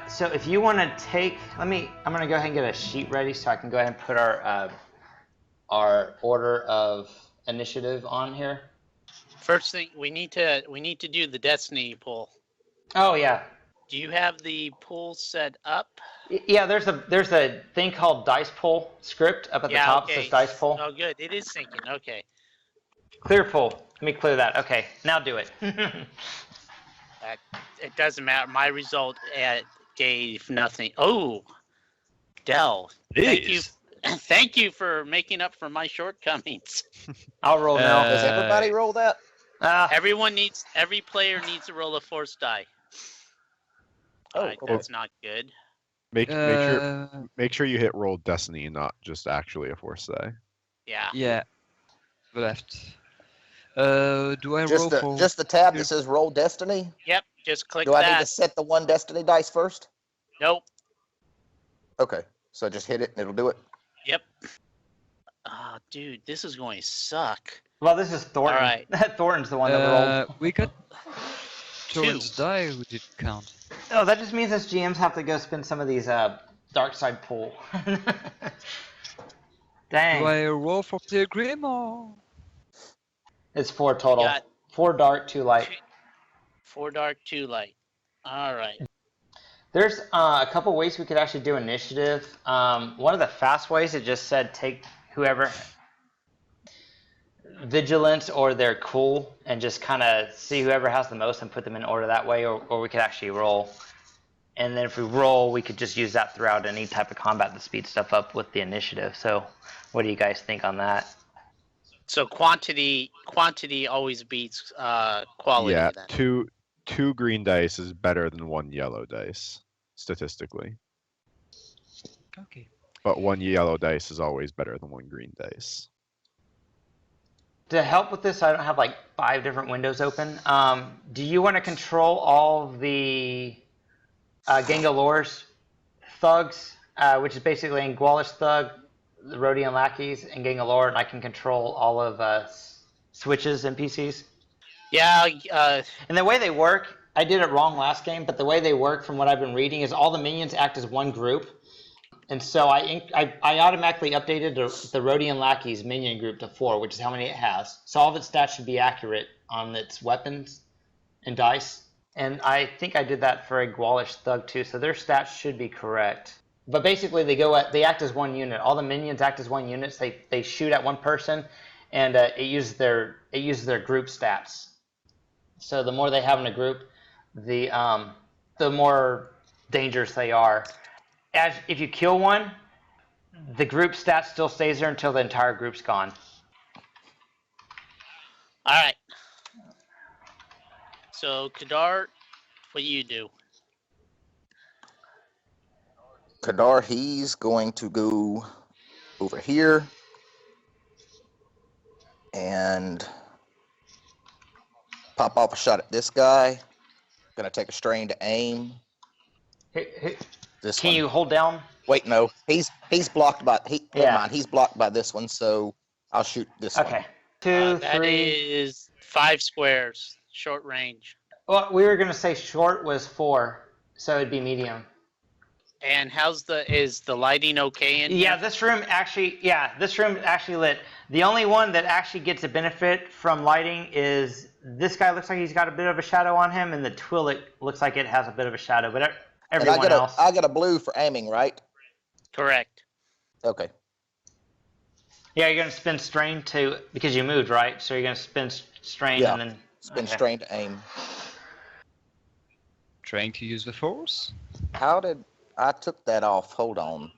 So if you want to take, I'm going to go ahead and get a sheet ready so I can go ahead and put our order of initiative on here. First thing we need to do the destiny pool. Oh yeah. Do you have the pool set up? Yeah, there's a thing called dice pool script up at the top. Okay. It says dice pool. Oh, good. It is syncing. Okay. Clear pool. Let me clear that. Okay, now do it. It doesn't matter. My result gave nothing. Oh, Dell. Thank you for making up for my shortcomings. I'll roll now. Does everybody roll that? Every player needs to roll a force die. Alright, that's not good. Make sure you hit roll destiny, not just actually a force die. Yeah. Yeah. Left. Do I roll for... Just the tab that says roll destiny? Yep, just click that. Do I need to set the one destiny dice first? Nope. Okay, so just hit it and it'll do it? Yep. Oh, dude, this is going to suck. Well, this is Thornton. All right. Thornton's the one that rolled. We got Torrent's die, who did count? Oh, that just means us GMs have to go spend some of these dark side pool. Dang. Do I roll for Pilgrim or? It's 4 total. 4 dark, 2 light. 4 dark, 2 light. All right. There's a couple ways we could actually do initiative. One of the fast ways, it just said take whoever vigilance or they're cool and just kind of see whoever has the most and put them in order that way, or we could actually roll. And then if we roll, we could just use that throughout any type of combat to speed stuff up with the initiative. So what do you guys think on that? So quantity always beats quality. Yeah, then. two green dice is better than 1 yellow dice, statistically. Okay. But 1 yellow dice is always better than 1 green dice. To help with this, I don't have like 5 different windows open. Do you want to control all the Gangalore's thugs, which is basically Angualish thug, the Rhodian lackeys, and Gangalore, and I can control all of Switch's NPCs? Yeah. And the way they work, I did it wrong last game, but the way they work from what I've been reading is all the minions act as one group. And so I automatically updated the Rhodian Lackey's minion group to 4, which is how many it has. So all of its stats should be accurate on its weapons and dice. And I think I did that for a Gwalish Thug too, so their stats should be correct. But basically they act as one unit. All the minions act as one unit. So they shoot at one person, and it uses their group stats. So the more they have in a group, the more dangerous they are. If you kill one, the group stat still stays there until the entire group's gone. All right. So, Kadar, what do you do? Kadar, he's going to go over here and pop off a shot at this guy. Gonna take a strain to aim. Can you hold down? Wait, no. He's blocked by never mind. He's blocked by this one, so I'll shoot this one. Okay. 2, 3. That is 5 squares, short range. Well, we were gonna say short was 4, so it'd be medium. And is the lighting okay in here? Yeah, this room actually lit. The only one that actually gets a benefit from lighting is this guy. Looks like he's got a bit of a shadow on him, and the Twi'lek looks like it has a bit of a shadow. But everyone else, I got a blue for aiming, right? Correct. Okay. Yeah, you're gonna spin strain because you moved, right? So you're gonna spin strain and then spin strain to aim. Trying to use the force? How did I took that off? Hold on.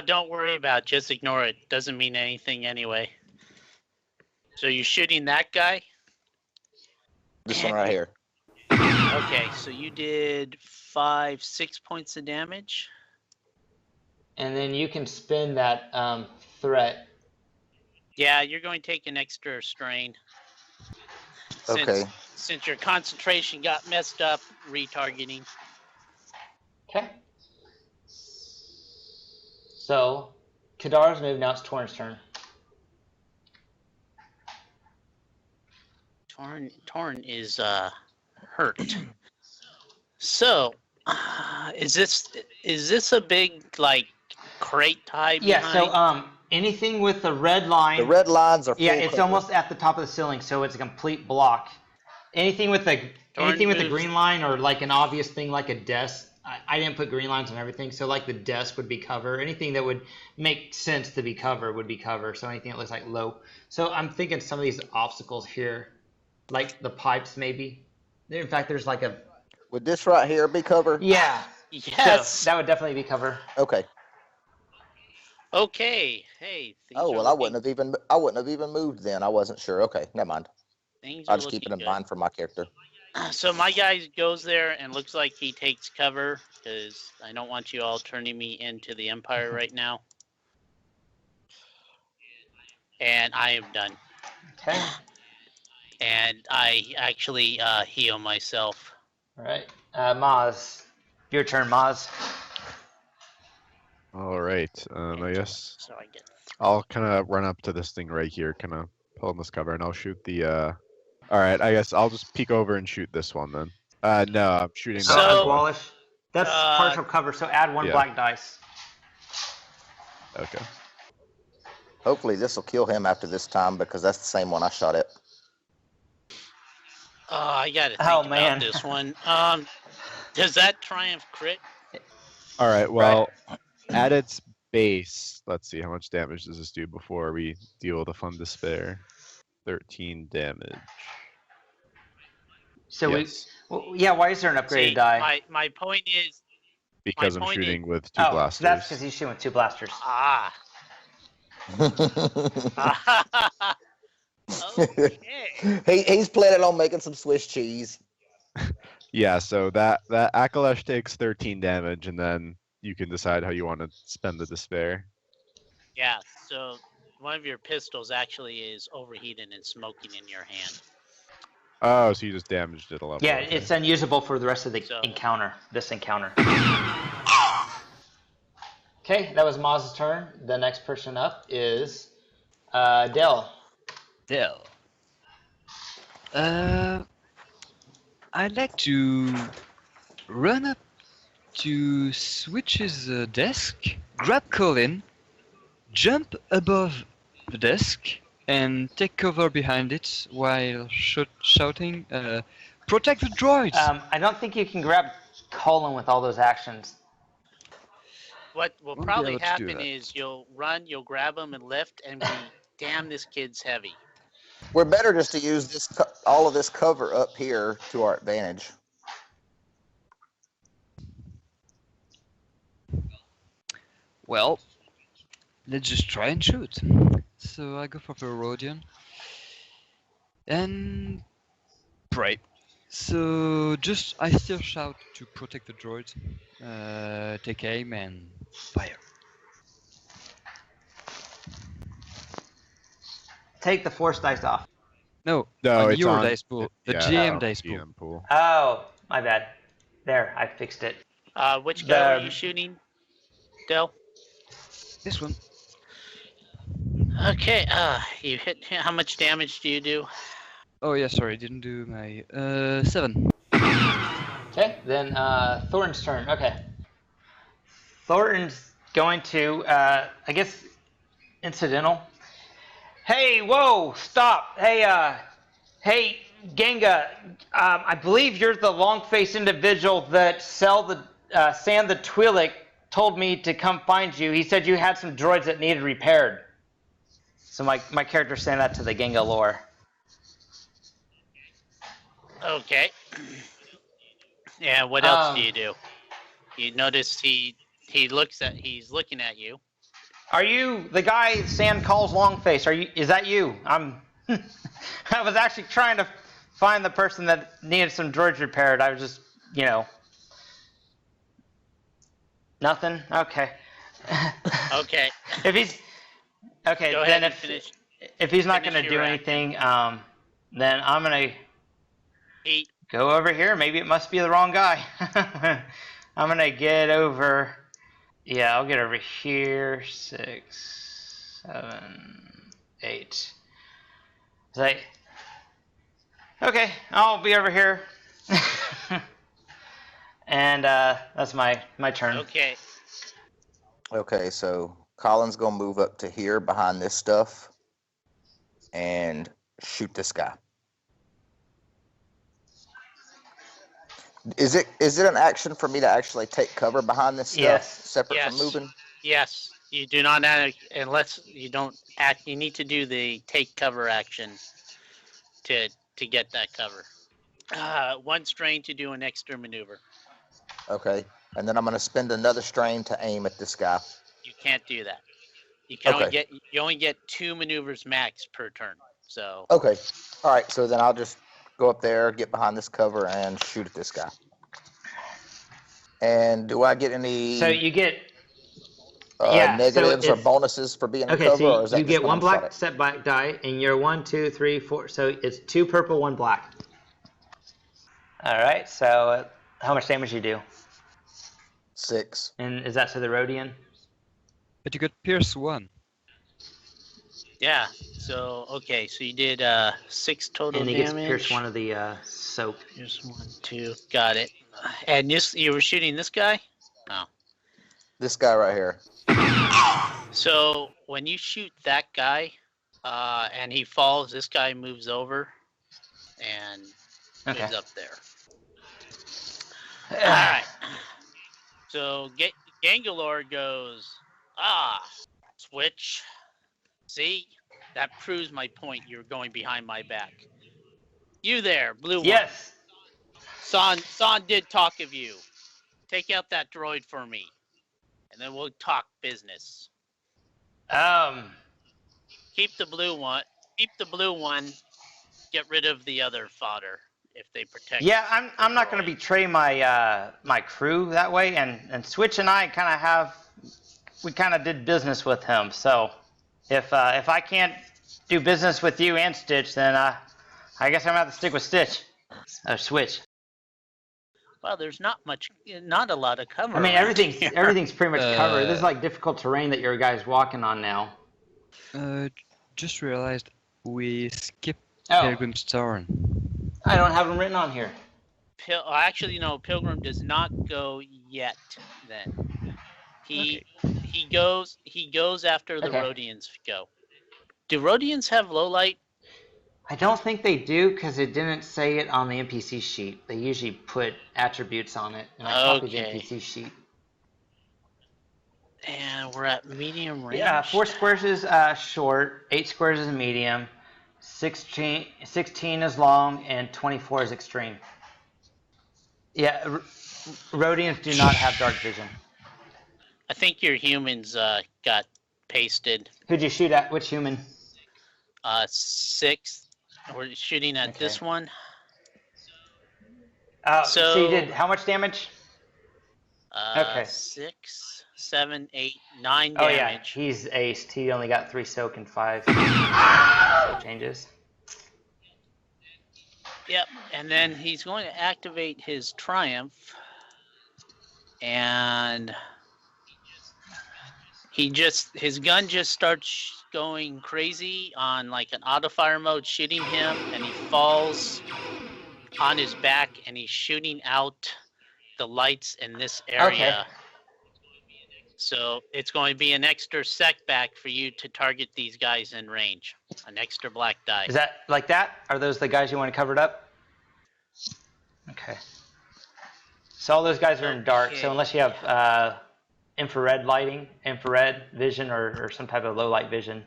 Don't worry about it. Just ignore it. Doesn't mean anything anyway. So you're shooting that guy? This one right here. Okay, so you did 6 points of damage. And then you can spin that threat. Yeah, you're going to take an extra strain. Since your concentration got messed up retargeting. Okay. So, Kadar's moved, now it's Torn's turn. Torn is hurt. So, Is this a big like crate tie Yeah. behind? So anything with the red line. The red lines are full Yeah, it's cover. almost at the top of the ceiling, so it's a complete block. Anything with the green line or like an obvious thing like a desk. I didn't put green lines on everything, so like the desk would be cover. Anything that would make sense to be cover would be cover. So anything that looks like low. So I'm thinking some of these obstacles here, like the pipes maybe. In fact, there's like a. Would this right here be cover? Yeah. Yes. So that would definitely be cover. Okay. Okay. Hey. Oh well, I wouldn't have even moved then. I wasn't sure. Okay, never mind. I'll just keep it in mind for my character. So my guy goes there and looks like he takes cover because I don't want you all turning me into the Empire right now. And I am done. Okay. And I actually heal myself. All right. Maz, your turn, Maz. All right. I guess So I get. I'll kind of run up to this thing right here, kind of pull in this cover, and I'll shoot the. All right. I guess I'll just peek over and shoot this one then. No, I'm shooting. So- that one. Wallish. That's partial cover, so add one black dice. Okay. Hopefully this will kill him after this time because that's the same one I shot at. I gotta think about this one. Does that triumph crit? All right. Well, at its base, let's see how much damage does this do before we deal with the fun despair. 13 damage. So yes. why is there an upgraded See, die? my point is. Because I'm point shooting is- with two blasters. So that's because he's shooting with two blasters. Ah. Okay. He's planning on making some Swiss cheese. Yeah, so that Akalesh takes 13 damage, and then you can decide how you want to spend the despair. Yeah, so one of your pistols actually is overheated and smoking in your hand. Oh, so you just damaged it a level. Yeah, okay. it's unusable for the rest of the encounter. This encounter. Okay, that was Maz's turn. The next person up is Dell. Dell. I'd like to run up to Switch's desk, grab Colin, jump above the desk, and take cover behind it while shouting, "Protect the droids!" I don't think you can grab Colin with all those actions. What will Won't be probably able to do happen that. is you'll run, you'll grab him and lift, and be, damn, this kid's heavy. We're better just to use this all of this cover up here to our advantage. Well, let's just try and shoot. So I go for the Rodian. And pray. So I still shout to protect the droids. Take aim and fire. Take the force dice off. No, No, on it's your on dice pool. The yeah, GM on dice pool. GM pool. Oh, my bad. There, I fixed it. Which guy were you shooting, Del? This one. Okay, you hit. How much damage do you do? Oh yeah, sorry, didn't do my 7. Okay, then Thornton's turn. Okay. Thornton's going to, I guess, incidental. Hey, whoa, stop. Hey, Genga, I believe you're the long-faced individual that Sam the Twi'lek told me to come find you. He said you had some droids that needed repaired. So my character's saying that to the Genga lore. Okay. Yeah. What else do you do? You notice he's looking at you. Are you the guy Sand calls Longface? Is that you? I was actually trying to find the person that needed some droids repaired. I was just, nothing. Okay. Okay. If he's okay, Go then ahead and finish. if he's not going to finish do your anything, then I'm going to He. go over here. Maybe it must be the wrong guy. I'm going to get over. Yeah, I'll get over here. 6, 7, 8. It's like, okay, I'll be over here. And that's my turn. Okay. Okay, so Colin's gonna move up to here behind this stuff and shoot this guy. Is it an action for me to actually take cover behind this stuff, Yes. separate from Yes. moving? Yes. You do not act unless you don't act. You need to do the take cover action to get that cover. 1 strain to do an extra maneuver. Okay, and then I'm gonna spend another strain to aim at this guy. You can't do that. You can Okay. only get 2 maneuvers max per turn. So Okay, all right. So then I'll just go up there, get behind this cover, and shoot at this guy. And do I get any So you get yeah, so negatives or it's- bonuses for being in okay. cover, So or is that you just get when 1 I'm black shot at? setback die, and you're 1, 2, 3, 4. So it's 2 purple, 1 black. All right. So how much damage you do? 6. And is that to the Rhodian? But you got Pierce 1. yeah. So okay. So you did 6 total And he gets damage. pierced 1 of the soap. Here's 1, 2. Got it. And you were shooting this guy? Oh. This guy right here. So when you shoot that guy, and he falls, this guy moves over and moves up there. All right. So Gangalore goes, switch. See, that proves my point. You're going behind my back. You there, blue one. Yes. San did talk of you. Take out that droid for me, and then we'll talk business. Keep the blue one. Keep the blue one. Get rid of the other fodder if they protect. Yeah, I'm not going to betray my my crew that way. And Switch and I we kind of did business with him. So if I can't do business with you and Stitch, then I guess I'm gonna have to stick with Stitch. Switch. Well, there's not a lot of cover. I mean, around here. everything's pretty much covered. This is like difficult terrain that your guys walking on now. Just realized we skipped Oh, Pilgrim's Turn. I don't have them written on here. Actually, no. Pilgrim does not go yet. Then he goes after the Okay. Rhodians go. Do Rhodians have low light? I don't think they do because it didn't say it on the NPC sheet. They usually put attributes on it, and I copied the Okay. NPC sheet. And we're at medium range. Yeah, 4 squares is short, 8 squares is medium, 16 is long, and 24 is extreme. Yeah, Rhodians do not have dark vision. I think your humans got pasted. Who'd you shoot at? Which human? 6. We're shooting at this one. So you did how much damage? Okay. 6, 7, 8, 9 Oh yeah, damage. he's aced. He only got 3 soak and 5 so changes. Yep, and then he's going to activate his Triumph, and his gun just starts going crazy on like an auto fire mode, shooting him, and he falls on his back, and he's shooting out the lights in this area. Okay. So it's going to be an extra setback for you to target these guys in range. An extra black die. Is that like that? Are those the guys you want to cover it up? Okay. So all those guys are in dark. So unless you have infrared lighting, infrared vision, or some type of low light vision.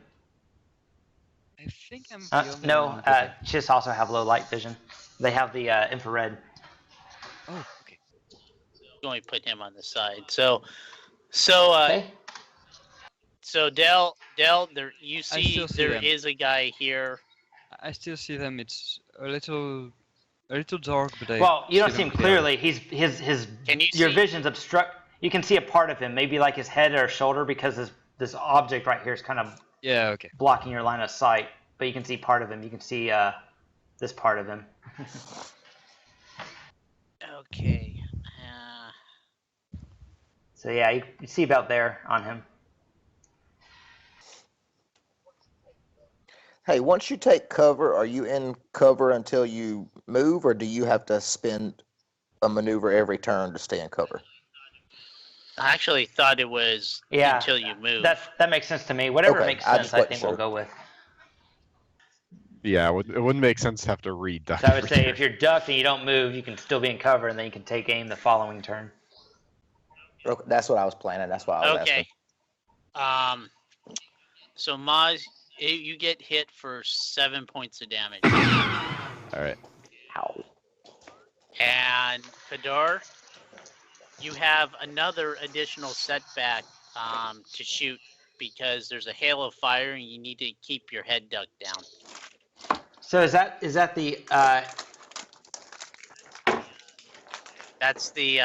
I think I'm the only No, one with it. Chiss also have low light vision. They have the infrared. Oh, okay. Going to put him on the side. So Okay. So Dell, there you still see see there them. is a guy here. I still see them. It's a little dark, but I. Well, you don't see see him them clearly. clearly. His Can you your see? vision's obstruct. You can see a part of him, maybe like his head or shoulder, because this object right here is kind of Yeah. Okay. blocking your line of sight. But you can see part of him. You can see this part of him. Okay. So yeah, you see about there on him. Hey, once you take cover, are you in cover until you move, or do you have to spend a maneuver every turn to stay in cover. I actually thought it was Yeah, until you move. that makes sense to me. Whatever Okay, makes I sense, just I wasn't think sure. we'll go with. Yeah, it wouldn't make sense to have to read duck. So I would every say turn. if you're ducked and you don't move, you can still be in cover, and then you can take aim the following turn. Okay, that's what I was planning. That's why I was Okay. asking. So Maz, you get hit for 7 points of damage. All right. Ow. And Kadar, you have another additional setback to shoot because there's a hail of fire and you need to keep your head ducked down. So is that the That's the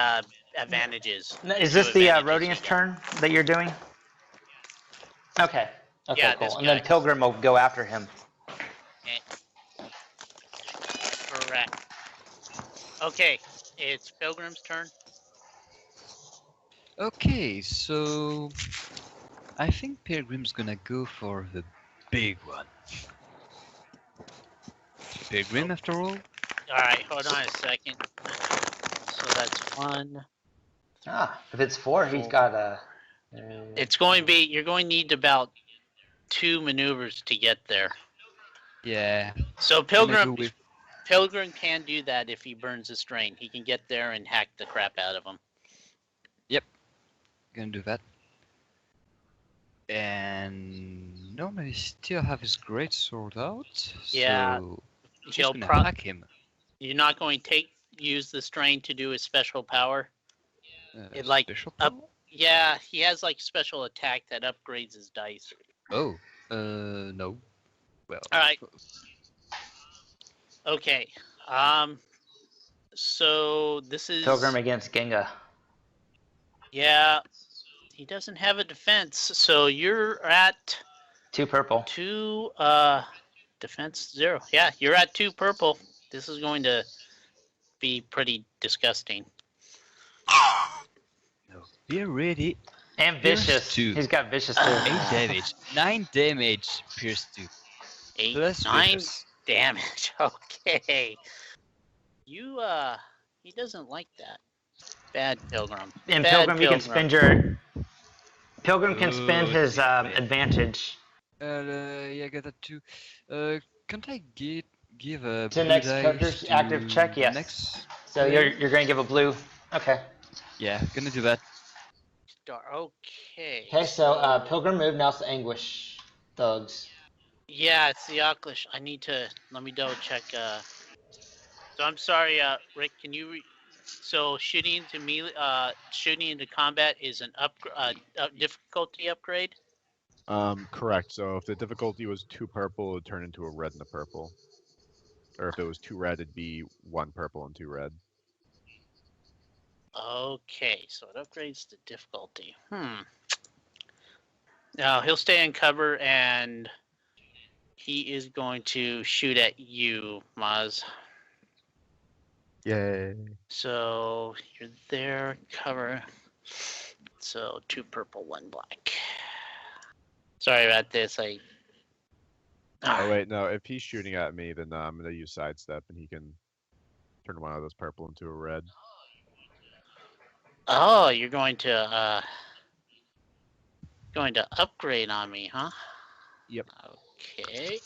advantages. is two this the advantages Rodian's you get. turn that you're doing? Okay. Okay, Yeah, cool. this And then guy. Pilgrim will go after him. Correct. Okay, it's Pilgrim's turn. Okay, so I think Pilgrim's gonna go for the big one. Pilgrim, after all. All right, hold on a second. So that's 1. If it's 4, he's got a. It's going to be, you're going to need about 2 maneuvers to get there. Yeah. So Gonna go with Pilgrim can do that if he burns a strain. He can get there and hack the crap out of him. gonna do that. And normally still have his great sword out. Yeah, So just He'll gonna hack him. You're not going to use the strain to do his special power. It like special up- power? Yeah, he has like special attack that upgrades his dice. Oh, no. Well. All right. Okay. So this is Pilgrim against Genga. Yeah, he doesn't have a defense, so you're at 2 purple. 2 defense 0. Yeah, you're at 2 purple. This is going to be pretty disgusting. No. Be ready. And Pierce vicious. 2. He's got vicious too. 8 damage. 9 damage. Pierce 2. 8, Plus 9 vicious. damage. Okay. You he doesn't like that. Bad Pilgrim. And Bad Pilgrim, you can spend your. Pilgrim can spend Ooh, his bad. advantage Yeah, I got that too. Can't I give a to blue next dice character's to active check. Yes. Next? So player? you're going to give a blue. Okay. Yeah, gonna do that. Okay. Okay. So Pilgrim move. Now it's the Anguish thugs. Yeah, it's the Oclish. I need to let me double check. So I'm sorry, Rick. Can you? So shooting into melee, shooting into combat is an difficulty upgrade. Correct. So if the difficulty was 2 purple, it would turn into a red and a purple. Or if it was 2 red, it'd be 1 purple and 2 red. Okay, so it upgrades the difficulty. Now he'll stay in cover and he is going to shoot at you, Maz. Yay. So you're there, cover. So 2 purple, 1 black. Sorry about this. Oh wait, no. If he's shooting at me, then I'm gonna use sidestep, and he can turn one of those purple into a red. Oh, you're going to upgrade on me, huh? Yep. Okay.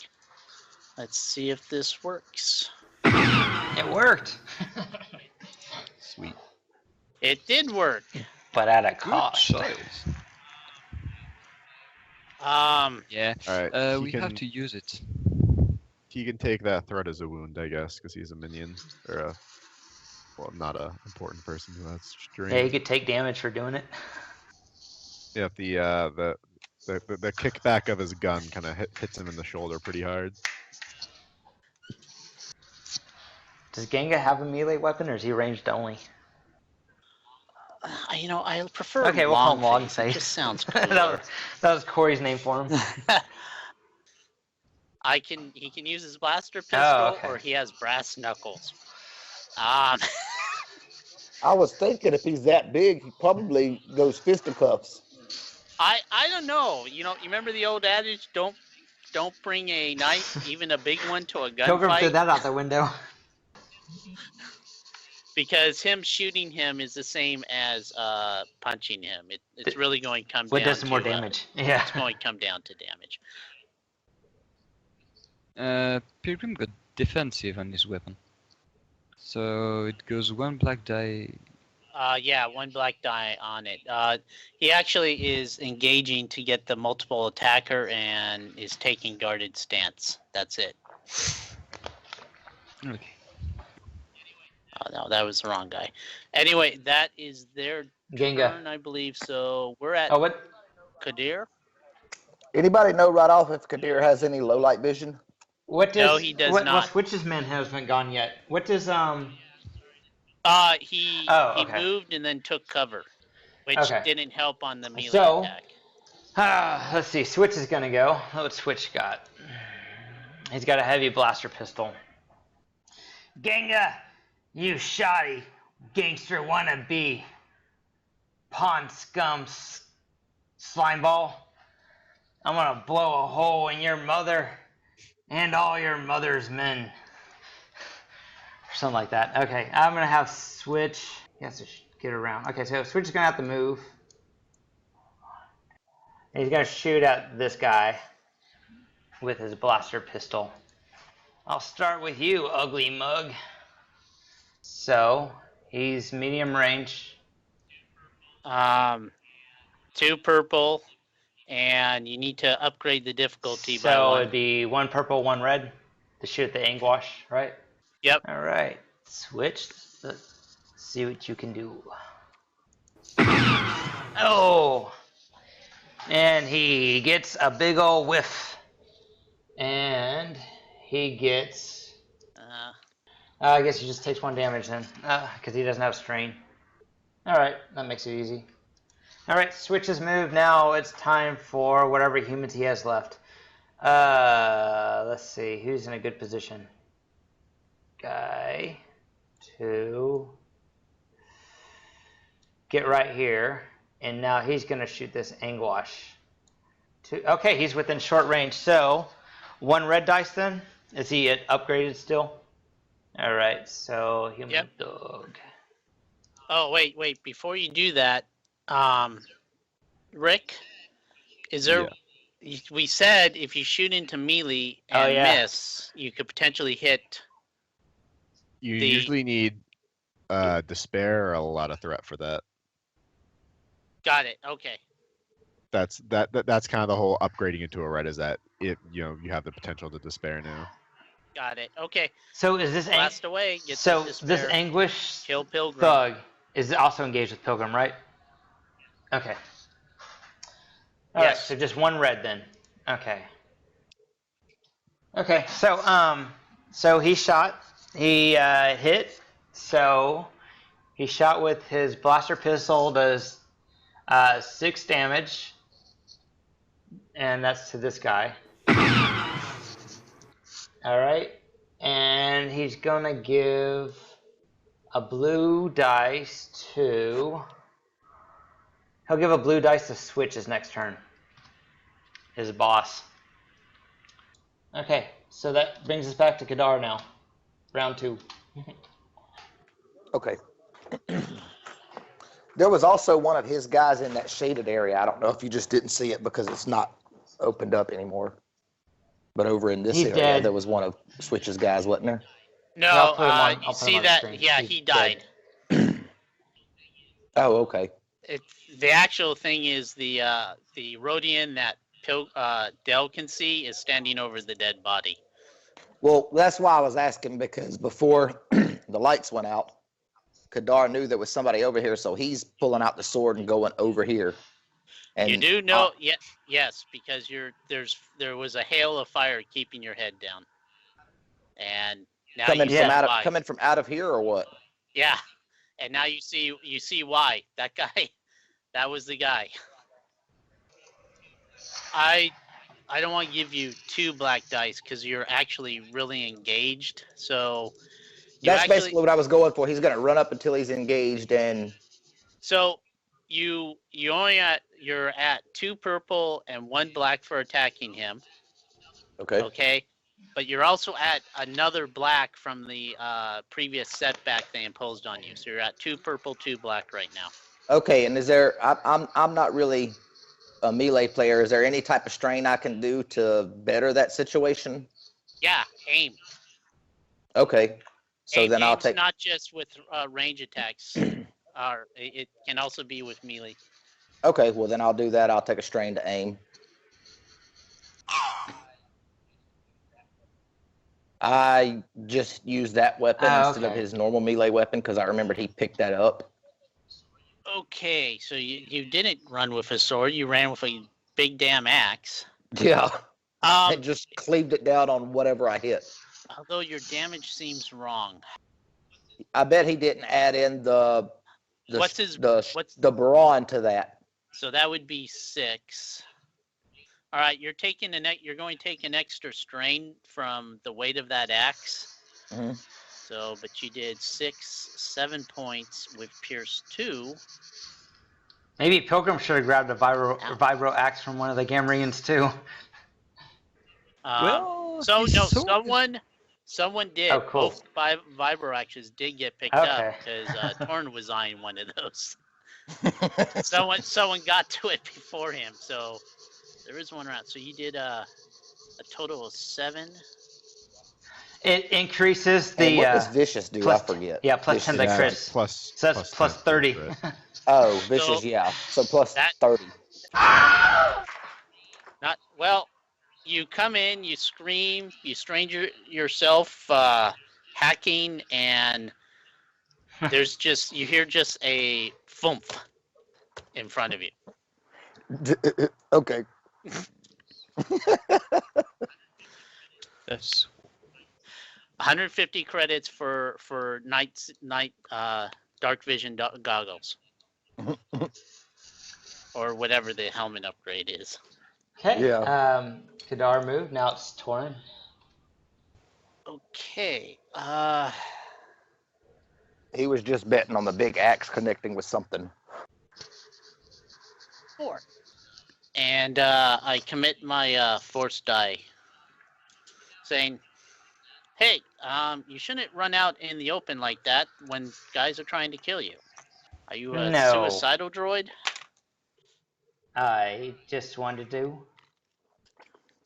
Let's see if this works. It worked. Sweet. It did work. But at a Good cost. choice. Yeah. All right. We have to use it. He can take that threat as a wound, I guess, because he's a minion or not a important person who has string. Yeah, you could take damage for doing it. Yeah, the kickback of his gun kind of hits him in the shoulder pretty hard. Does Genga have a melee weapon, or is he ranged only? I prefer Okay, we'll call him long Long face. It Face. just sounds that, cooler. was Corey's name for him. He can use his blaster pistol, okay. or he has brass knuckles. I was thinking if he's that big, he probably goes fisticuffs. I don't know. You remember the old adage, don't bring a knife, even a big one, to a Pilgrim threw gunfight. that out the window. Because him shooting him is the same as punching him. It's really going to come What down does more to damage? Yeah. it's going to come down to damage. Pilgrim got defensive on his weapon. So it goes 1 black die. Yeah, 1 black die on it. He actually is engaging to get the multiple attacker and is taking guarded stance. That's it. Okay. Oh no, that was the wrong guy. Anyway, that is their Genga. turn, I believe. So we're at Oh, what? Kadir. Anybody know right off if Kadir has any low light vision? What does? No, he does Well, not. Switch's men hasn't gone yet. What does He Oh, okay. moved and then took cover, which Okay. didn't help on the melee So- attack. Let's see. Switch is gonna go. What Switch got? He's got a heavy blaster pistol. Genga, you shoddy gangster wannabe, pawn scum slimeball. I'm gonna blow a hole in your mother and all your mother's men. Or something like that. Okay, I'm gonna have Switch. He has to get around. Okay, so Switch is gonna have to move. And he's gonna shoot at this guy with his blaster pistol. I'll start with you, ugly mug. So he's medium range. 2 purple, and you need to upgrade the difficulty by So 1. it'd be 1 purple, 1 red to shoot the anguash, right? Yep. All right, Switch. Let's see what you can do. Oh, and he gets a big ol' whiff, and he gets. I guess he just takes 1 damage then, because he doesn't have strain. All right, that makes it easy. All right, Switch's move. Now it's time for whatever humans he has left. Let's see, who's in a good position? Guy, 2. Get right here, and now he's gonna shoot this anguash. 2. Okay, he's within short range. So 1 red dice then. Is he upgraded still? All right, so human Yep. dog. Oh, wait. Before you do that, Rick, is there... Yeah. We said if you shoot into melee and miss, you could potentially hit... You usually need despair or a lot of threat for that. Got it. Okay. That's kind of the whole upgrading into a red is that you have the potential to despair now. Got it. Okay. So is this Blast away. Get so the this despair. anguish Kill Pilgrim. thug is also engaged with Pilgrim, right? Okay. All right, Yes. so just 1 red then. Okay. Okay, so he shot. He hit. So he shot with his blaster pistol. Does 6 damage, and that's to this guy. All right, and he's gonna give a blue dice to. He'll give a blue dice to Switch his next turn. His boss. Okay, so that brings us back to Kadar now. Round 2. Okay. There was also one of his guys in that shaded area. I don't know if you just didn't see it because it's not opened up anymore. But over in this He's area, dead. there was one of Switch's guys, wasn't there? No, I'll put him on- I'll you put him see on the that? screen. Yeah, He's he died. Oh, okay. The actual thing is the Rhodian that Dell can see is standing over the dead body. Well, that's why I was asking, because before the lights went out, Kadar knew there was somebody over here, so he's pulling out the sword and going over here. And You do know, yes, because there was a hail of fire keeping your head down, and now coming you from see out of why. coming from out of here or what? Yeah, and now you see why that guy, that was the guy. I don't want to give you 2 black dice because you're actually really engaged. So That's basically what I was going for. He's going to run up until he's engaged, and so you're at 2 purple and 1 black for attacking him. okay. Okay, But you're also at another black from the previous setback they imposed on you. So you're at 2 purple, 2 black right now. Okay, and is there? I'm not really a melee player. Is there any type of strain I can do to better that situation? Yeah, aim. Okay, so then I'll Aim's take. not just with range attacks. It can also be with melee. Okay, well then I'll do that. I'll take a strain to aim. I just used that weapon instead of okay. his normal melee weapon because I remembered he picked that up. Okay, so you didn't run with a sword. You ran with a big damn axe. Yeah, I Um, just cleaved it down on whatever I hit. although your damage seems wrong. I bet he didn't add in the What's his- the brawn to that. So that would be 6. All right, you're going to take an extra strain from the weight of that axe. Mhm. So, but you did 6, 7 points with Pierce 2. Maybe Pilgrim should have grabbed a Ow. vibro axe from one of the Gamrians too. Well, So his no, sword- someone did. Oh, cool. Both vibro axes did get picked Okay. up because Torn was eyeing one of those. Someone got to it before him, so there is one around. So you did a total of 7. It increases And the what does vicious do? plus- I forget. yeah, plus 10 to Vicious- crit. it's plus. so that's plus 10 to 30. crit. Oh, vicious, So yeah. So plus that- 30. Not well. You come in, you scream, you stranger yourself hacking, and there's just you hear just a thump in front of you. Okay. That's 150 credits for night dark vision goggles, or whatever the helmet upgrade is. Okay. Yeah. Kadar moved. Now it's Torin. Okay. He was just betting on the big axe connecting with something. 4. And I commit my force die, saying, "Hey, you shouldn't run out in the open like that when guys are trying to kill you. Are you a No. suicidal droid?" I just wanted to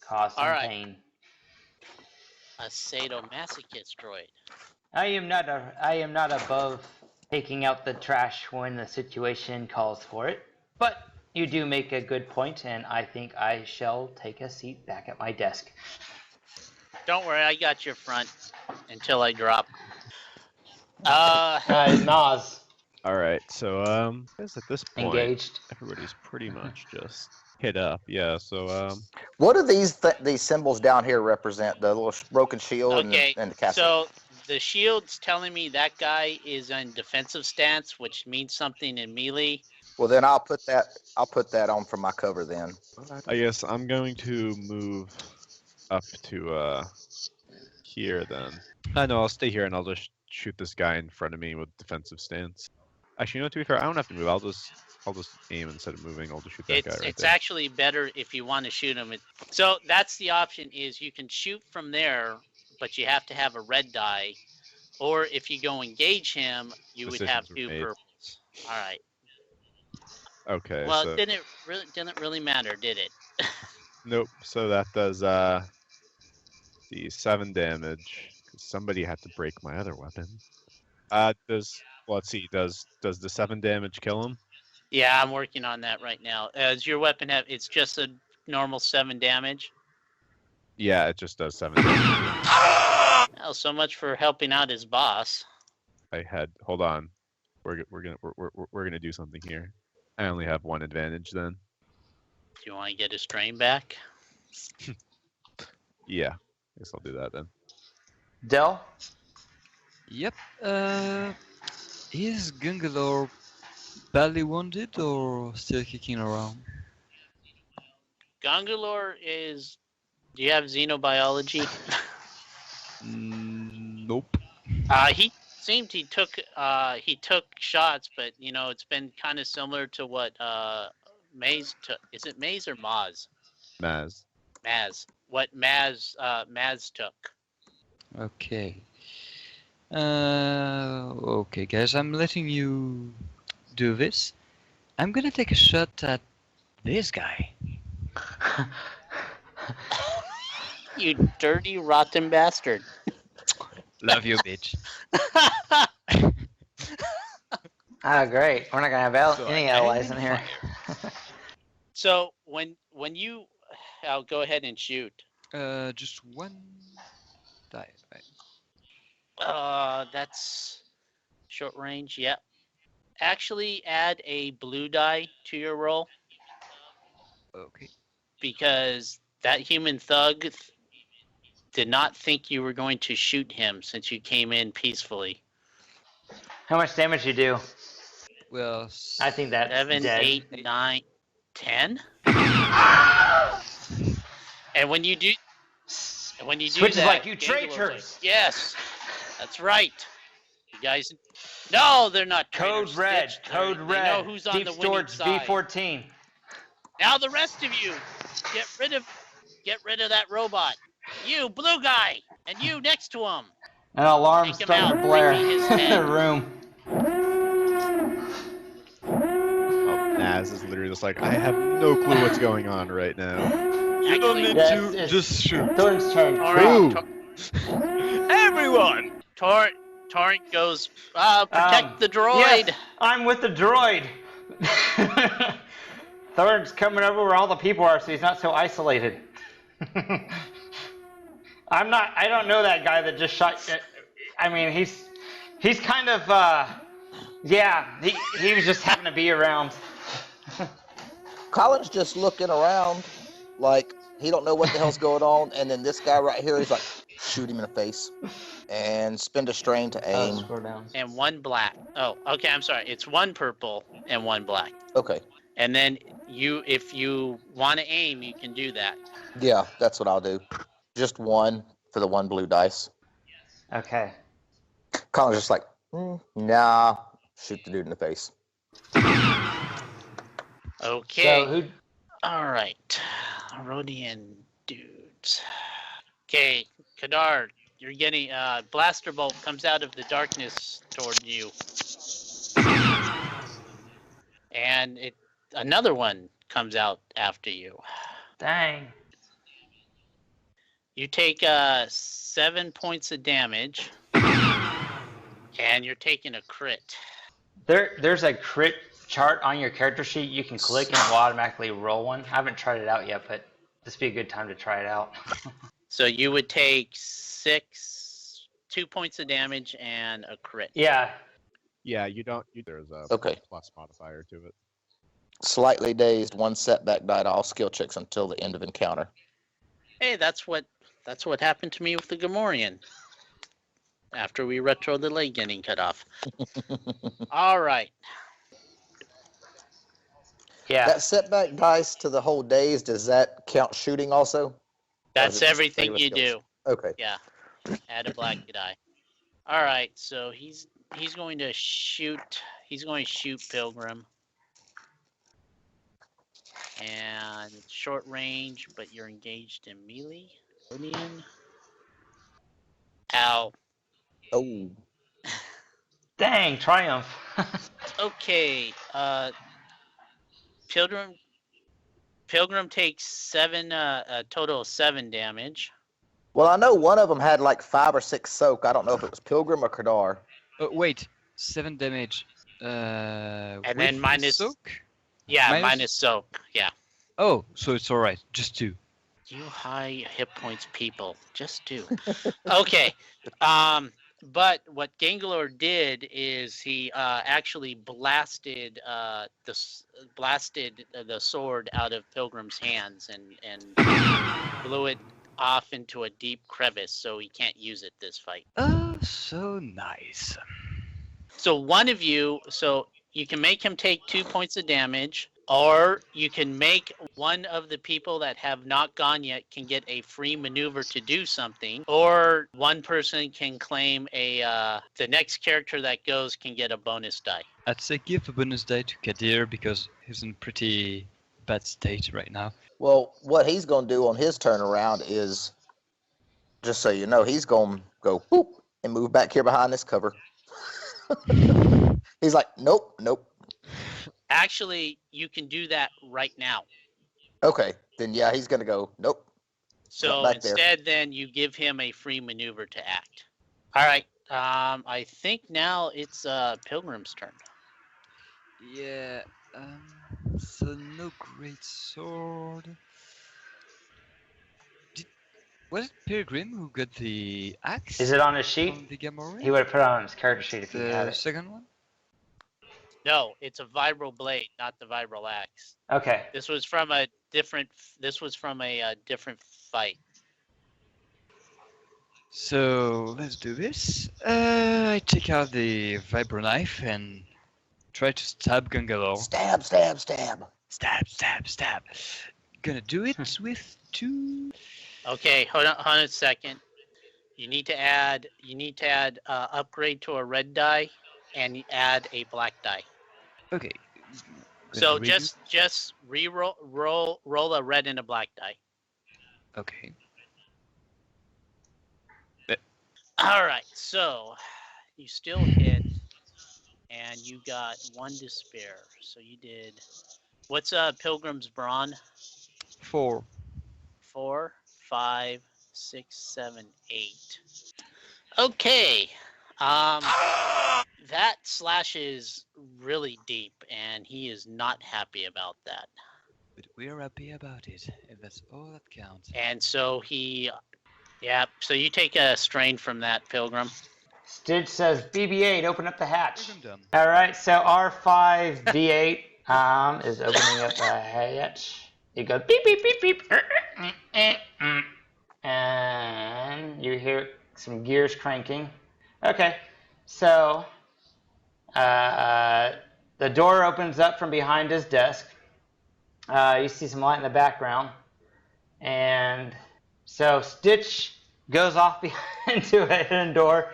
cause some Alright. pain. A sadomasochist droid. I am not above taking out the trash when the situation calls for it. But you do make a good point, and I think I shall take a seat back at my desk. Don't worry, I got your front until I drop. Nas All right, so I guess at this point, engaged. everybody's pretty much just hit up. Yeah, so What do these symbols down here represent? The little broken shield Okay, and the castle. so the shield's telling me that guy is in defensive stance, which means something in melee. Well, then I'll put that on for my cover then. I guess I'm going to move up to here then. No, I'll stay here and I'll just shoot this guy in front of me with defensive stance. Actually, you know, to be fair, I don't have to move. I'll just aim instead of moving. I'll just shoot that guy right It's there. actually better if you want to shoot him. So that's the option: is you can shoot from there, but you have to have a red die, or if you go engage him, you would have Decisions were 2 made. purples. All right. Okay. Well, so, it didn't really matter, did it? nope. So that does the 7 damage. 'Cause somebody had to break my other weapon. Let's see. Does the 7 damage kill him? Yeah, I'm working on that right now. Does your weapon have? It's just a normal 7 damage. Yeah, it just does 7 damage. Well, so much for helping out his boss. Hold on. We're gonna do something here. I only have 1 advantage then. Do you want to get his strain back? Yeah. Guess I'll do that then. Dell? Yep. Is Gungalore badly wounded or still kicking around? Gongalore is. Do you have xenobiology? Nope. He seemed he took shots, but you know it's been kind of similar to what Maze took. Is it Maze or Maz? Maz. Maz. what Maz took. Okay. Okay, guys, I'm letting you do this. I'm gonna take a shot at this guy. You dirty, rotten bastard. Love you, bitch. Ah, great. We're not gonna have So any I aim allies and in here. So when you, I'll go ahead and shoot. Just one die, right? That's short range. Yep. Actually, add a blue die to your roll Okay. because that human thug did not think you were going to shoot him since you came in peacefully. How much damage you do? Well, I think that's 7, dead. 8, 9, 10. And when you do, Switch is that, like, you Gangalor's traitors. like, yes, that's right. You guys, no, they're not Code traitors. red. Stitch. Code They red. know who's on Deep the winning storage side. B14. Now the rest of you, get rid of that robot. You, blue guy, and you next to him. An alarm Take him starting out, to blare breaking his in head. the room. Oh, Naz is literally just like, I have no clue what's going on right now. you don't Actually, need Yeah, to it's just shoot. Thorn's turn. Torrent, Everyone! Torrent goes, protect the droid. Yes, I'm with the droid. Thorn's coming over where all the people are, so he's not so isolated. I don't know that guy that just shot. I mean, he's kind of, yeah, he was just happened to be around. Colin's just looking around like he don't know what the hell's going on, and then this guy right here, he's like, shoot him in the face and spend a strain to aim. Scroll down. And one black. Oh, okay, I'm sorry. It's one purple and one black. Okay. And then if you want to aim, you can do that. Yeah, that's what I'll do. Just one for the one blue dice. Okay. Colin's just like, nah, shoot the dude in the face. Okay. So who? All right. Rhodian dudes. Okay, Kadar, you're getting blaster bolt comes out of the darkness toward you. And another one comes out after you. Dang. You take 7 points of damage. And you're taking a crit. There's a crit chart on your character sheet. You can click and it will automatically roll one. I haven't tried it out yet, but this would be a good time to try it out. So you would take 2 points of damage and a crit. Yeah. Yeah, there's a Okay. plus modifier to it. Slightly dazed, one setback die to all skill checks until the end of encounter. Hey, that's what happened to me with the Gamorrean. After we retro the leg getting cut off. All right. Yeah. That setback dice to the whole daze, does that count shooting also? That's just everything regular you skills? do. Okay. Yeah. Add a black die. All right. So he's going to shoot. He's going to shoot Pilgrim. And short range, but you're engaged in melee. Rhodian. Ow. Oh. Dang, triumph. Okay. Pilgrim takes a total of 7 damage. Well, I know one of them had like 5 or 6 soak. I don't know if it was Pilgrim or Kadar. Wait, 7 damage. And with then minus soak? Yeah, minus soak. Yeah. Oh, so it's alright. Just 2. You high hit points people, just do. Okay. But what Gangalor did is he actually blasted the sword out of Pilgrim's hands and blew it off into a deep crevice, so he can't use it this fight. Oh, so nice. So one of you, so you can make him take 2 points of damage, or you can make one of the people that have not gone yet can get a free maneuver to do something, or one person can claim the next character that goes can get a bonus die. I'd say give a bonus die to Kadir because he's in pretty bad state right now. Well, what he's going to do on his turnaround is, just so you know, he's going to go boop and move back here behind this cover. He's like, nope, nope. Actually, you can do that right now. Okay, then yeah, he's going to go, nope. So back there. instead, then you give him a free maneuver to act. All right. I think now it's Pilgrim's turn. Yeah. So no great sword. Was it Pilgrim who got the axe? Is it on his sheet? From the Gamorrean? He would have put it on his character sheet if he had The it. second one? No, it's a vibral blade, not the vibral axe. Okay. This was from a different. This was from a different fight. So let's do this. I take out the vibro knife and try to stab Gungalore. Stab, stab, stab. Stab, stab, stab. Gonna do it with 2. Okay, hold on a second. You need to add. Upgrade to a red die, and add a black die. Okay. So Gonna just roll a red and a black die. Okay. All right, so you still hit, and you got 1 despair. So you did. What's Pilgrim's Brawn? 4. 4, 5, 6, 7, 8. Okay. That slashes really deep, and he is not happy about that. But we're happy about it, and that's all that counts. And so so you take a strain from that, Pilgrim. Stitch says, BB-8, open up the hatch. I'm done. All right, so R5B8 is opening up the hatch. It goes beep, beep, beep, beep. And you hear some gears cranking. Okay, so the door opens up from behind his desk. You see some light in the background. And so Stitch goes off behind to a hidden door.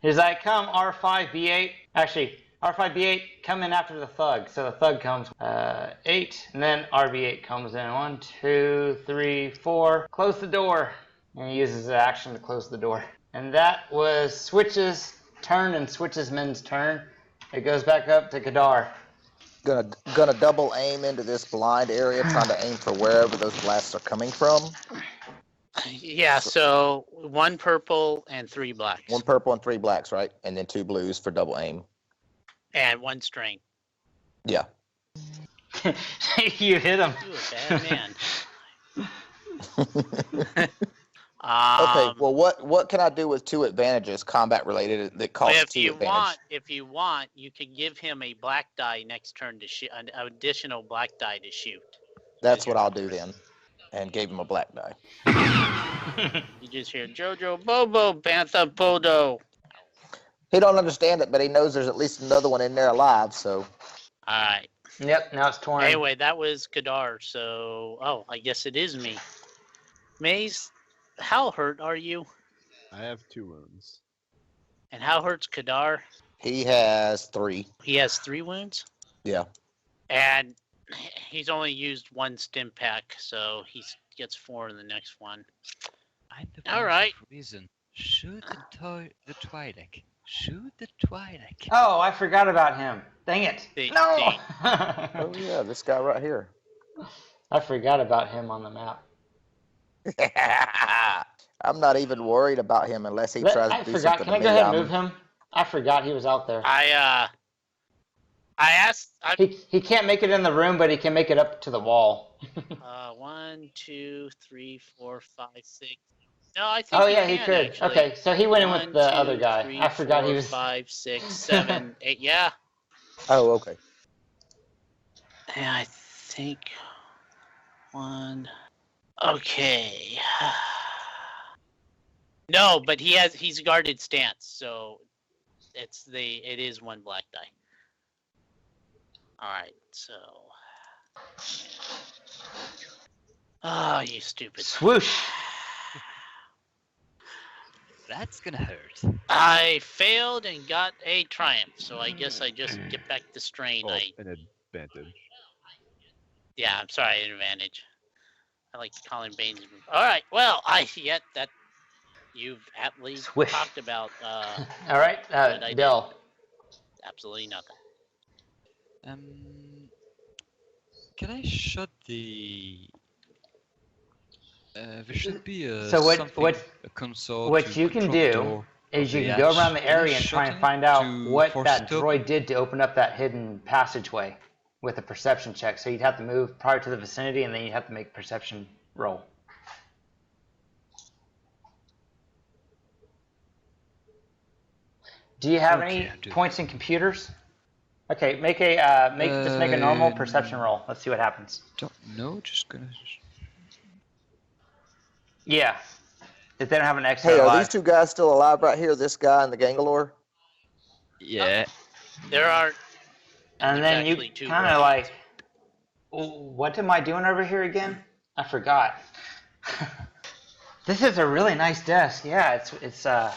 He's like, come R5B8. Actually, R5B8, come in after the thug. So the thug comes 8, and then RB8 comes in. 1, 2, 3, 4. Close the door. And he uses the action to close the door. And that was Switch's turn and Switch's men's turn. It goes back up to Kadar. Gonna double aim into this blind area, trying to aim for wherever those blasts are coming from. Yeah, so 1 purple and 3 blacks. 1 purple and 3 blacks, right? And then 2 blues for double aim. And 1 strain. Yeah. You hit him. You a bad man. Okay, well, what can I do with 2 advantages, combat related, that cost 2 advantage? If you want, you can give him a black die next turn to shoot, an additional black die to shoot. That's what I'll do then. And gave him a black die. You just hear Jojo Bobo Bantha Podo. He don't understand it, but he knows there's at least another one in there alive, so. Alright. Yep, now it's torn. Anyway, that was Kadar, so I guess it is me. Maze, how hurt are you? I have 2 wounds. And how hurt's Kadar? He has 3. He has 3 wounds? Yeah. And he's only used 1 stim pack, so he gets 4 in the next one. I'm the All voice right. of reason. Shoot the Twi'lek. Shoot the Twi'lek. Oh, I forgot about him. Dang it. No! Oh, yeah, this guy right here. I forgot about him on the map. I'm not even worried about him unless he tries I to do forgot. something Can I to go me. ahead and move him? I forgot he was out there. I asked. He can't make it in the room, but he can make it up to the wall. 1, 2, 3, 4, 5, 6. No, I think. Oh yeah, he can, could. actually. Okay, so he went in with 1, the 2, other guy. 3, I forgot 4, he was. 5, 6, 7, 8. Yeah. Oh, okay. Yeah, I think 1. Okay. No, but he's guarded stance, so it is 1 black die. All right, so. Oh, you stupid. Swoosh. That's gonna hurt. I failed and got a triumph, so I guess I just get back the strain. Oh, an advantage. Yeah, I'm sorry, advantage. I like calling Bane's. All right. Well, that you've aptly Swish. talked about. All right, what I did. Dell. Absolutely nothing. Can I shut the? There should be a So what- something, what- a console what to you can control the do door is of you the can go hatch. around the Can I area and try shut and it find out to what force that it open? droid did to open up that hidden passageway with a perception check. So you'd have to move prior to the vicinity, and then you'd have to make a perception roll. Do you have Okay, any I'll do points in computers? Okay, make a just make a normal perception roll. Let's see what happens. Don't know. Just gonna. Yeah, if they don't have an X, Hey, they're are alive. these two guys still alive right here? This guy and the Gangalore? Yeah. There are. And there's then you actually two kind of Rodians. like, what am I doing over here again? I forgot. This is a really nice desk. Yeah, it's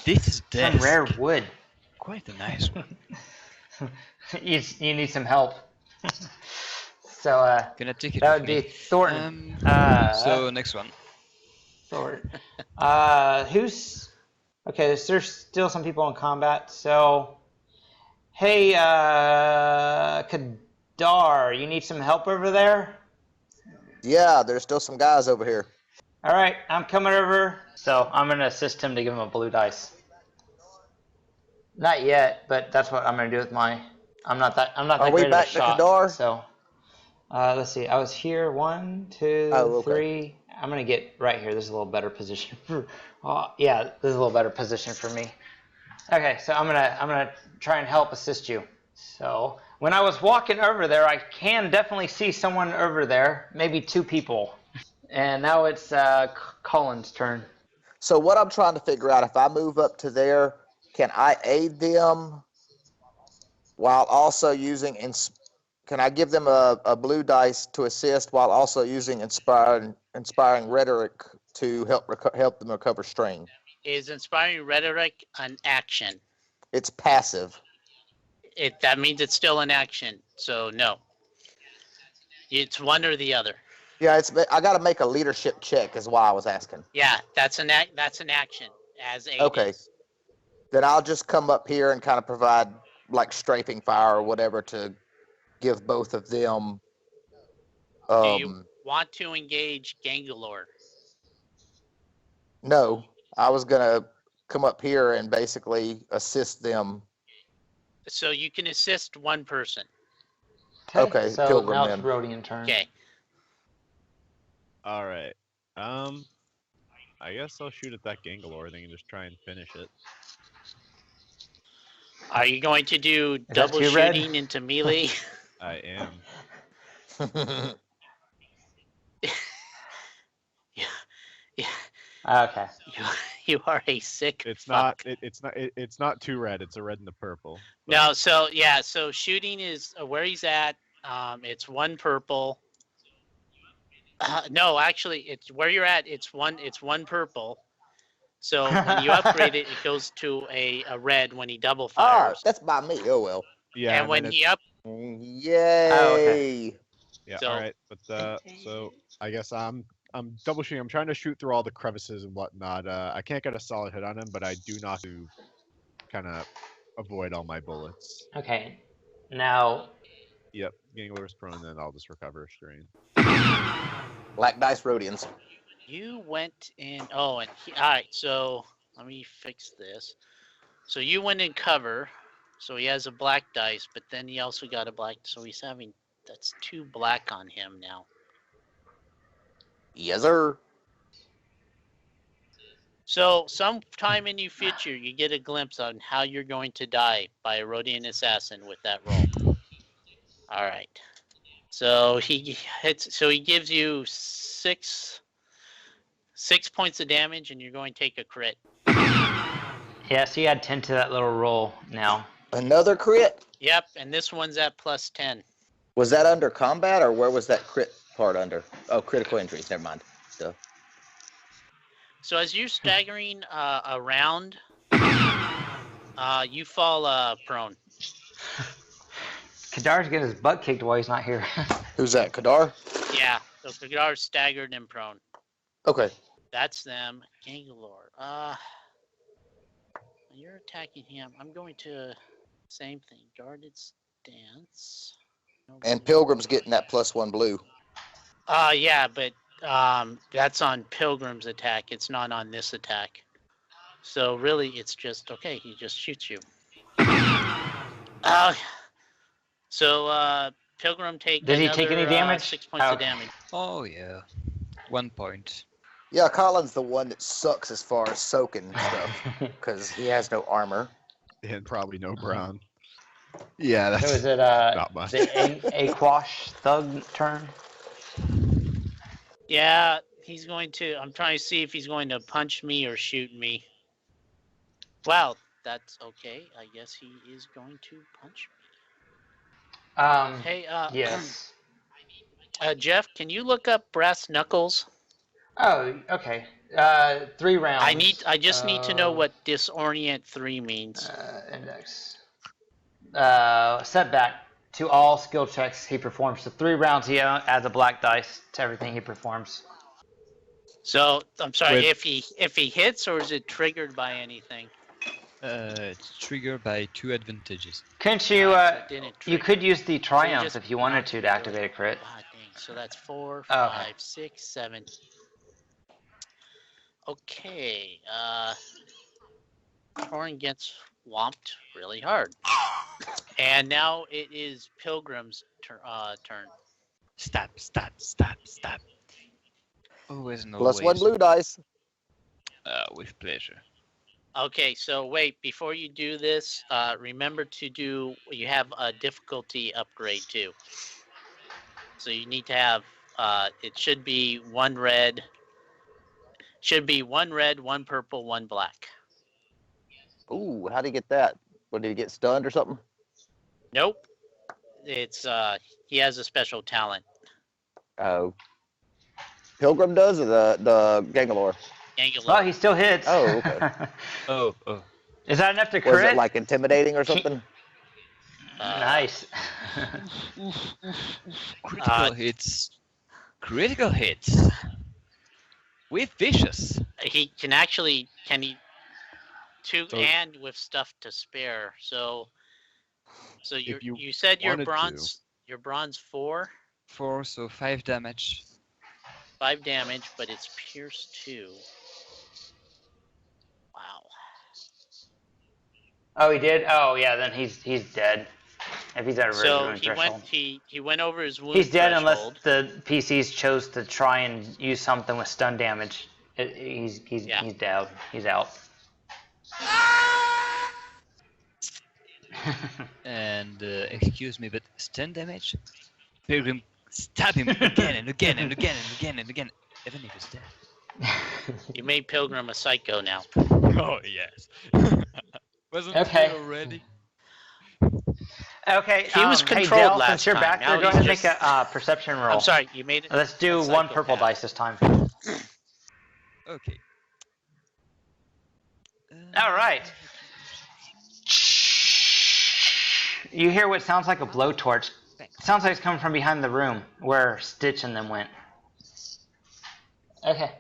This is some desk. rare wood. Quite a nice one. you need some help. So Gonna take it that with would me. be Thornton. So next one. Thornton. Who's okay? There's still some people in combat. So, hey, Kadar, you need some help over there? Yeah, there's still some guys over here. All right, I'm coming over. So I'm gonna assist him to give him a blue dice. Not yet, but that's what I'm gonna do with my. I'm not that Are we great of a back to shot. Kadar? So, let's see. I was here 1, 2, Oh, okay. 3. I'm gonna get right here. This is a little better position for. Yeah, this is a little better position for me. Okay, so I'm gonna try and help assist you. So when I was walking over there, I can definitely see someone over there, maybe 2 people. And now it's Colin's turn. So what I'm trying to figure out, if I move up to there, can I aid them while also using can I give them a blue dice to assist while also using inspiring rhetoric to help them recover strain? Is inspiring rhetoric an action? It's passive. That means it's still an action. So no. It's one or the other. Yeah, I got to make a leadership check, is why I was asking. Yeah, that's an action as aid. Okay. Then I'll just come up here and kind of provide like strafing fire or whatever to give both of them. Do you want to engage Gangalore? No, I was gonna come up here and basically assist them. So you can assist one person. Okay, so Pilgrim now then. it's Rodian turn. Okay. All right. I guess I'll shoot at that Gangalore thing and just try and finish it. Are you going to do that double too red? shooting into melee? I am. Okay. You are a sick. It's fuck. not. It's not too red. It's a red and a purple. but- No, so yeah, so shooting is where he's at. It's 1 purple. No, actually, it's where you're at. It's one purple. So when you upgrade it, it goes to a red when he double Ah, fires. that's by me. Oh well. Yeah. and when then he up, Yay! Oh, okay. Yeah. so- All right. But so I guess I'm double shooting. I'm trying to shoot through all the crevices and whatnot. I can't get a solid hit on him, but I do not to kind of avoid all my bullets. Okay. Now, Yep. Gangler's prone, then I'll just recover a screen. Black dice Rhodians. you went in. Oh, and all right. So let me fix this. So you went in cover. So he has a black dice, but then he also got a black. So he's having that's 2 black on him now. Yes, sir. So sometime in your future, you get a glimpse on how you're going to die by a Rhodian assassin with that roll. All right. So he hits. So he gives you 6 points of damage, and you're going to take a crit. yeah, so you add 10 to that little roll now. Another crit. Yep, and this one's at plus 10. Was that under combat or where was that crit part under? Oh, critical injuries. Never mind. Duh. So as you're staggering around, you fall prone. Kadar's getting his butt kicked while he's not here. Who's that? Kadar? Yeah, so Kagar's staggered and prone. Okay. That's them. Gangalore. You're attacking him. I'm going to same thing. Guarded stance. No And blue. Pilgrim's getting that +1 blue. Yeah, but that's on Pilgrim's attack. It's not on this attack. So really, it's just okay. He just shoots you. So Pilgrim take Did he another take any damage? 6 points Oh. of damage. Oh yeah, 1 point. Yeah, Colin's the one that sucks as far as soaking stuff because he has no armor. And probably no brown. Yeah, that's So is it not much. the Aquash Thug turn? Yeah, he's going to. I'm trying to see if he's going to punch me or shoot me. Well, that's okay. I guess he is going to punch me. Hey, Yes. Jeff, can you look up brass knuckles? Oh, okay. 3 rounds. I just need to know what disorient 3 means. Index. Setback to all skill checks he performs. So 3 rounds he adds a black dice to everything he performs. So I'm sorry, With- if he hits, or is it triggered by anything? It's triggered by 2 advantages. Couldn't you? Alright, so it didn't You trigger. could use the triumph just if you wanted knocked to me activate a over. crit. God dang. So that's 4, Oh, 5, okay. 6, 7. Okay. Torin gets whomped really hard. And now it is Pilgrim's turn. Stab, stab, stab, stab. Always and +1 always. blue dice. With pleasure. Okay, so wait, before you do this, remember to do, you have a difficulty upgrade too. So you need to have, it should be 1 red, 1 purple, 1 black. Ooh, how'd he get that? What, did he get stunned or something? Nope. It's, he has a special talent. Oh. Pilgrim does, or the Gangalore? Gangalore. Well, he still hits. Oh, okay. Oh. Is that enough to Was crit? it like intimidating or something? Nice. Critical hits. Critical hits. With vicious. He can actually, So- and with stuff to spare. So If you you said you're wanted to. bronze 4, 4, so 5 damage. 5 damage, but it's pierce 2. Wow. Oh, he did. Oh, yeah. Then he's dead. If he's at a So wound he threshold. went over his wound He's dead threshold. unless the PCs chose to try and use something with stun damage. He's down. He's out. And excuse me, but stun damage? Pilgrim, stab him again and again and again and again and again, even if he's dead. You made Pilgrim a psycho now. Oh yes. Wasn't Okay. he already? Okay. He was hey, controlled Dale, last since you're time. back Now there, go he's ahead and make just- a perception roll. I'm sorry, you made it. Let's do a 1 purple psychopath. dice this time. Okay. All right. You hear what sounds like a blowtorch. It sounds like it's coming from behind the room where Stitch and them went. Okay.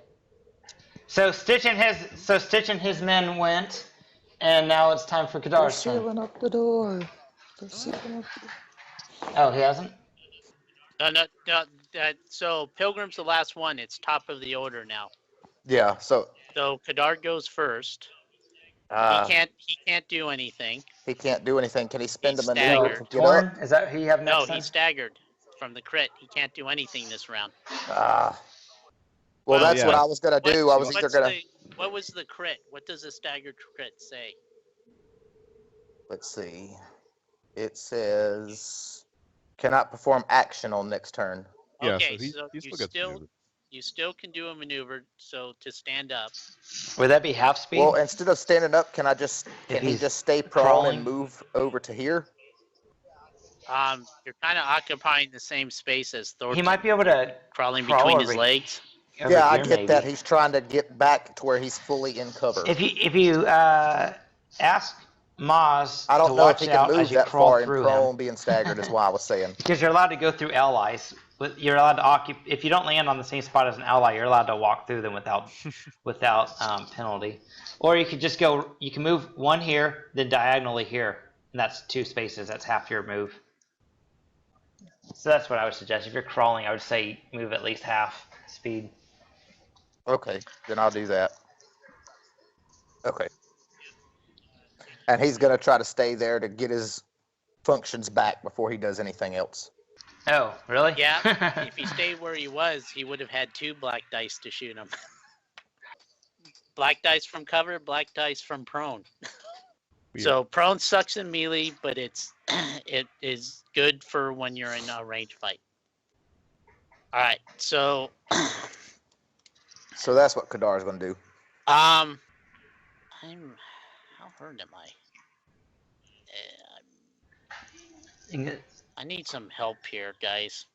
So Stitch and his men went, and now it's time for Kadar's turn. up the door. They're sealing up the door. Oh, he hasn't? No. So Pilgrim's the last one. It's top of the order now. Yeah, so So Kadar goes first. He can't do anything. he can't do anything. Can he spend a He's maneuver staggered. to get up? Torn? Is that who you have No, next? he's staggered from the crit. He can't do anything this round. Well, Well, that's what yeah. I was gonna do. I was either gonna. What was the crit? What does the staggered crit say? Let's see. It says cannot perform action on next turn. Yeah, Okay, so he so still gets maneuvered. you still can do a maneuver. So to stand up. Would that be half speed? Well, instead of standing up, can he he's just stay prone crawling? and move over to here? You're kind of occupying the same space as Thornton. He might be able to crawling crawl between over his legs. over Yeah, I here, get that. maybe. He's trying to get back to where he's fully in cover. If you ask Maz I to don't know if watch he out can as move you that crawl far in through prone him, being staggered is why I was saying. because you're allowed to go through allies you're allowed to occupy. If you don't land on the same spot as an ally, you're allowed to walk through them without penalty. Or you could just go. You can move one here, then diagonally here, and that's 2 spaces. That's half your move. So that's what I would suggest. If you're crawling, I would say move at least half speed. Okay, then I'll do that. Okay. And he's gonna try to stay there to get his functions back before he does anything else. Oh, really? Yeah. If he stayed where he was, he would have had 2 black dice to shoot him. Black dice from cover, black dice from prone. Weird. So prone sucks in melee, but it is good for when you're in a ranged fight. All right, so So that's what Kadar's gonna do. how hurt am I? I need some help here, guys.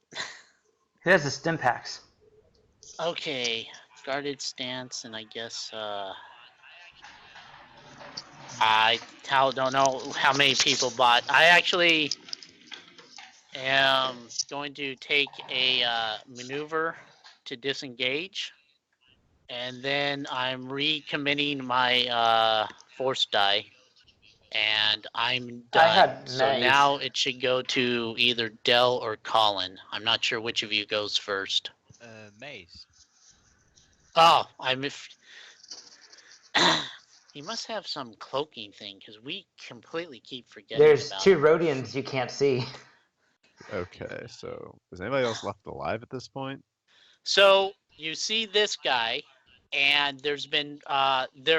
Who has the stim packs? Okay, guarded stance, and I guess I don't know how many people bought. I actually am going to take a maneuver to disengage, and then I'm recommitting my force die, and I'm done. I had So maze. now it should go to either Dell or Colin. I'm not sure which of you goes first. Maze. Oh, he must have some cloaking thing, because we completely keep forgetting There's about 2 it. Rhodians you can't see. Okay, so is anybody else left alive at this point? So you see this guy, and there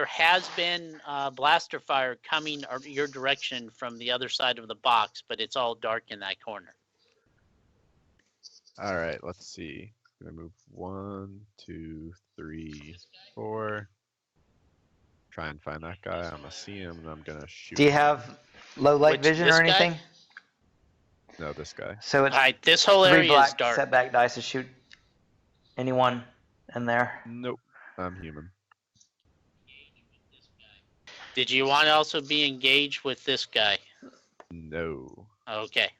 has been blaster fire coming your direction from the other side of the box, but it's all dark in that corner. All right, let's see. I'm gonna move 1, 2, 3, 4. Try and find that guy. I'm gonna see him, and I'm gonna shoot. Do you have low light Which- vision this or guy? anything? No, this guy. So it's All right, this whole 3 area is black dark. setback dice to shoot anyone in there. Nope, I'm human. Did you want to also be engaged with this guy? No. Okay.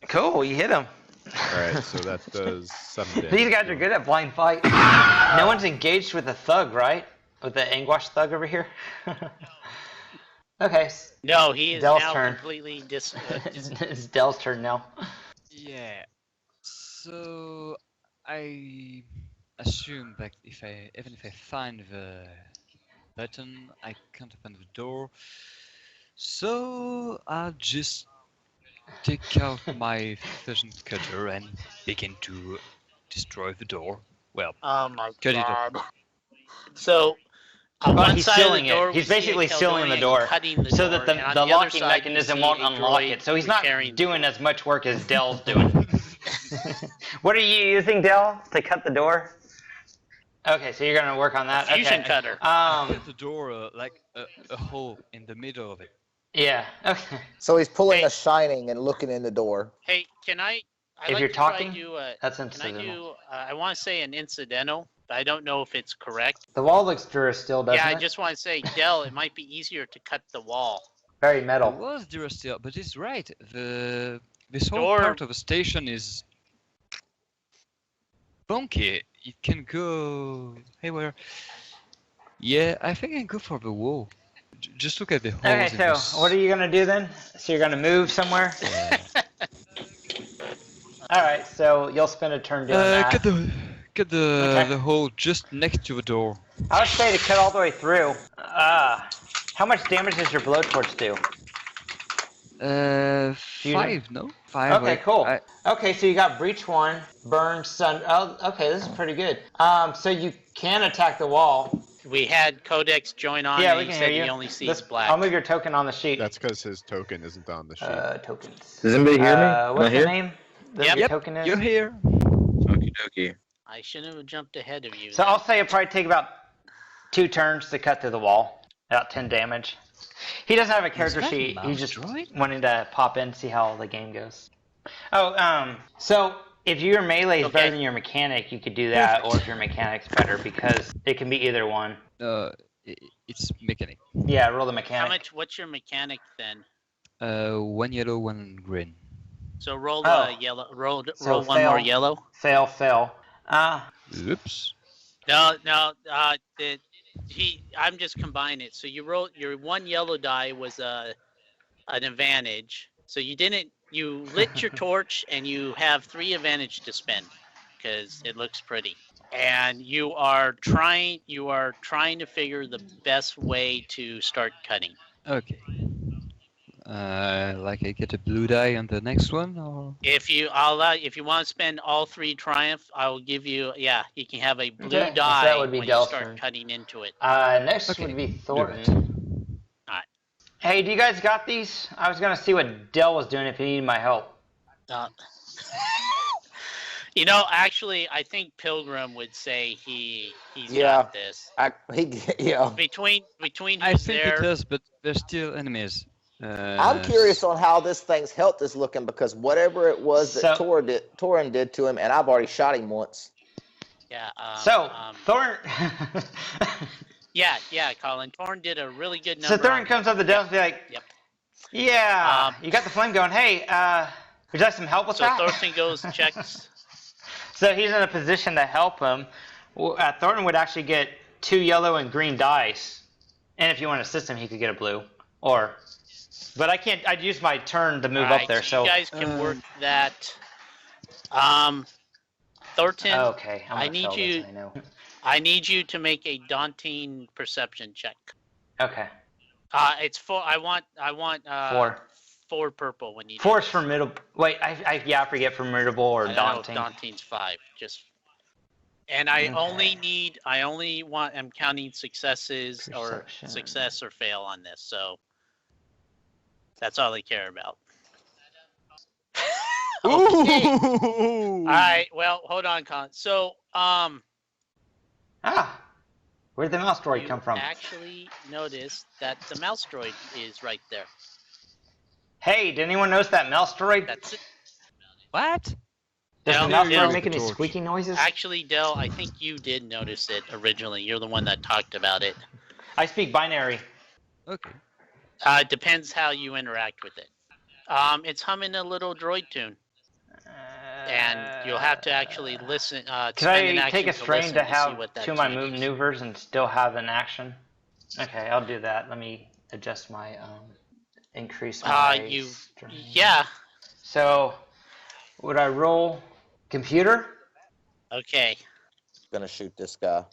Cool, you hit him. All right, so that does 7 damage. These guys are good at blind fight. No one's engaged with a thug, right? With the Anguash thug over here? Okay. No, he is Dell's now turn. completely It's Dell's turn now. Yeah. So I assume that even if I find the button, I can't open the door. So I'll just take out my fusion cutter and begin to destroy the door. Well, Oh my cut it off. god. So on Well, one he's side of sealing the door, it. He's we see a basically sealing the Keldorian door cutting the so door, that and on the other locking side, you mechanism see won't a unlock droid it. So he's not repairing the doing door. as much work as Dell's doing. What are you using, Dell, to cut the door? Okay, so you're gonna work on that. Fusion Okay. cutter. Cut the door like a hole in the middle of it. Yeah. Okay. So he's pulling Hey. a shining and looking in the door. Hey, can I? I'd If like you're to try talking, do a, that's can I incidental. do? I want to say an incidental, but I don't know if it's correct. The wall looks Durasteel, doesn't Yeah, I it? just want to say, Dell, it might be easier to cut the wall. Very It metal. was Durasteel, but it's right. This whole Door- part of the station is funky. It can go haywire. Yeah, I think I can go for the wall. Just look at the holes Okay, in so what are you gonna do then? So you're gonna move somewhere? All right, so you'll spend a turn doing that. Cut Okay. the hole just next to the door. I would say to cut all the way through. How much damage does your blowtorch do? 5, no? 5. Okay, cool. Okay, so you got breach 1, burn, sun. Oh, okay, this is pretty good. So you can attack the wall. We had Codex join on, Yeah, and we he can said hear he you. only sees Let's- black. I'll move your token on the sheet. That's because his token isn't on the sheet. Tokens. Does anybody hear me? Am What's I your here? name? That Yep. your Yep, token is? you're here. Okie dokie. I shouldn't have jumped ahead of you. So then. I'll say it'll probably take about 2 turns to cut through the wall. About 10 damage. He doesn't have a character that sheet. mouse He's just droid? wanting to pop in, see how the game goes. Oh, so if your melee is better Okay. than your mechanic, you could do that, or if your mechanic's better, because it can be either one. It's mechanic. Yeah, roll the mechanic. What's your mechanic then? 1 yellow, 1 green. So roll Oh. yellow. Roll So one more fail. yellow. Fail. Oops. No. I'm just combining it. So you roll your one yellow die was an advantage. So you didn't. You lit your torch and you have 3 advantage to spend because it looks pretty. And you are trying to figure the best way to start cutting. Okay. Like I get a blue die on the next one, or If you want to spend all 3 triumph, I will give you. Yeah, you can have a blue Okay, so die that would be when Dell's you start turn. cutting into it. Next Okay, would be do that. Thornton. Alright. Hey, do you guys got these? I was gonna see what Dell was doing if he needed my help. Actually, I think Pilgrim would say he's Yeah. got this. Yeah. Between I who's think there. it does, but there's still enemies. I'm curious on how this thing's health is looking because whatever it was that Torin did to him, and I've already shot him once. Yeah. Thorn. Yeah, Colin. Torn did a really good So number. Thorn comes up the Dell and be like, Yep. Yeah, you got the flame going. Hey, would you like some help with So that? Thornton goes checks. So he's in a position to help him. Thornton would actually get 2 yellow and green dice, and if you want to assist him, he could get a blue. But I can't. I'd use my turn to move up there. So you guys can work that. Thornton. Okay, I need you. I know. I need you to make a daunting perception check. Okay. It's 4. I want 4. 4 purple when you. 4 is formidable. Wait, I forget formidable or daunting. Daunting's 5. And I I'm counting successes or success or fail on this, so that's all I care about. Okay. All right. Well, hold on, Colin. So, where'd the mouse droid you come from? actually notice that the mouse droid is right there. Hey, did anyone notice that mouse droid? That's it. What? Does Dell, the mouse Dell. droid make any squeaky noises? Actually, Dell, I think you did notice it originally. You're the one that talked about it. I speak binary. Okay. It depends how you interact with it. It's humming a little droid tune. And you'll have to actually listen. Can I take a strain to have 2 of my maneuvers and still have an action? Okay, I'll do that. Let me adjust my increase my strain. Yeah. So, would I roll computer? Okay. Gonna shoot this guy.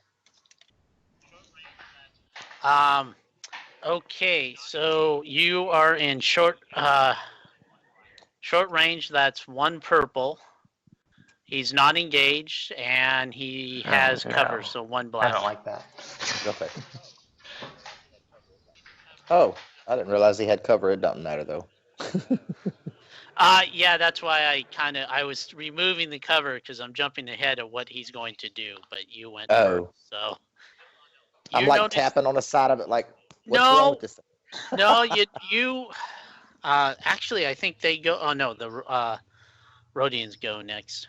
Okay, so you are in short range. That's 1 purple. He's not engaged, and he has cover, so 1 black. I don't like that. Okay. Oh, I didn't realize he had cover. It doesn't matter though. Yeah, that's why I was removing the cover because I'm jumping ahead of what he's going to do, but you went first, so. I'm like tapping on the side of it, like, what's wrong with this thing? No, you. Actually, I think they go. Oh no, the Rhodians go next.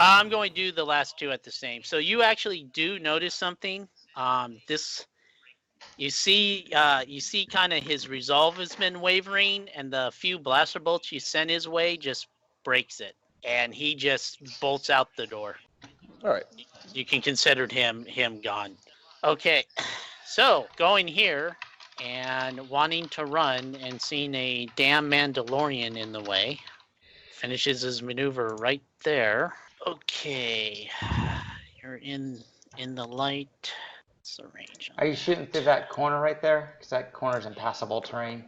I'm going to do the last 2 at the same. So you actually do notice something. You see kind of his resolve has been wavering, and the few blaster bolts you sent his way just breaks it, and he just bolts out the door. All right. You can consider him gone. Okay, so going here and wanting to run and seeing a damn Mandalorian in the way, finishes his maneuver right there. Okay, you're in the light. What's the range? Are you shooting through that corner right there? Because that corner's impassable terrain.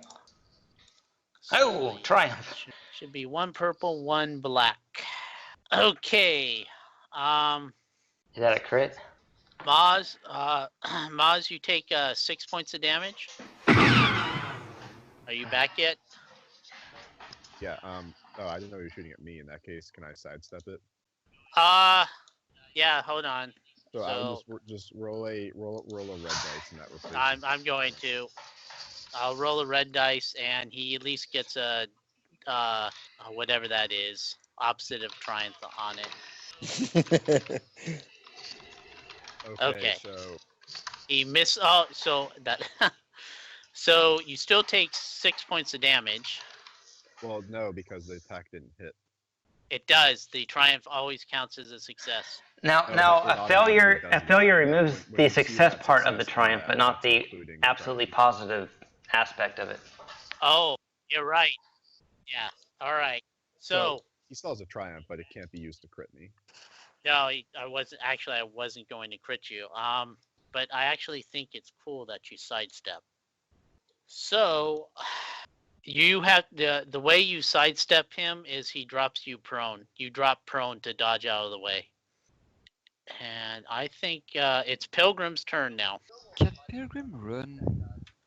Oh, triumph! Should be 1 purple, 1 black. Okay. Is that a crit? Maz, you take 6 points of damage. Are you back yet? Yeah. Oh, I didn't know you were shooting at me. In that case, can I sidestep it? Yeah. Hold on. So I'll just roll a red dice in that replaces. I'm going to. I'll roll a red dice, and he at least gets a whatever that is, opposite of triumph on it. Okay. So he missed. Oh, so that. So you still take 6 points of damage. Well, no, because the attack didn't hit. It does. The triumph always counts as a success. Now, No, now but it a failure automatically does removes When the you see success that part of the success triumph, die, but not that's the including the absolutely triumph. positive aspect of it. Oh, you're right. Yeah. All right. So he still has a triumph, but it can't be used to crit me. no, I wasn't going to crit you. But I actually think it's cool that you sidestep. So you have the way you sidestep him is he drops you prone. You drop prone to dodge out of the way. And I think it's Pilgrim's turn now. Can Pilgrim run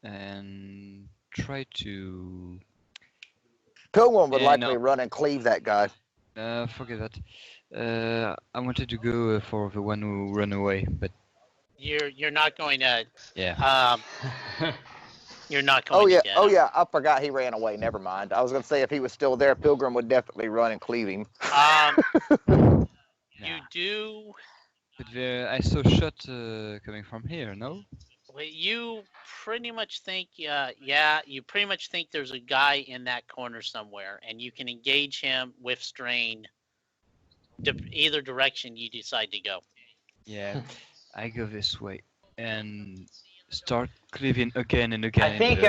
and try to... Pilgrim would Yeah, likely no. run and cleave that guy. Forget that. I wanted to go for the one who ran away, but You're not going to yeah. you're not going Oh yeah, to get him. I forgot he ran away. Never mind. I was gonna say if he was still there, Pilgrim would definitely run and cleave him. You do. But I saw shot coming from here. No. Well, you pretty much think, you pretty much think there's a guy in that corner somewhere, and you can engage him with strain. Either direction you decide to go. Yeah, I go this way and start cleaving again and again. I think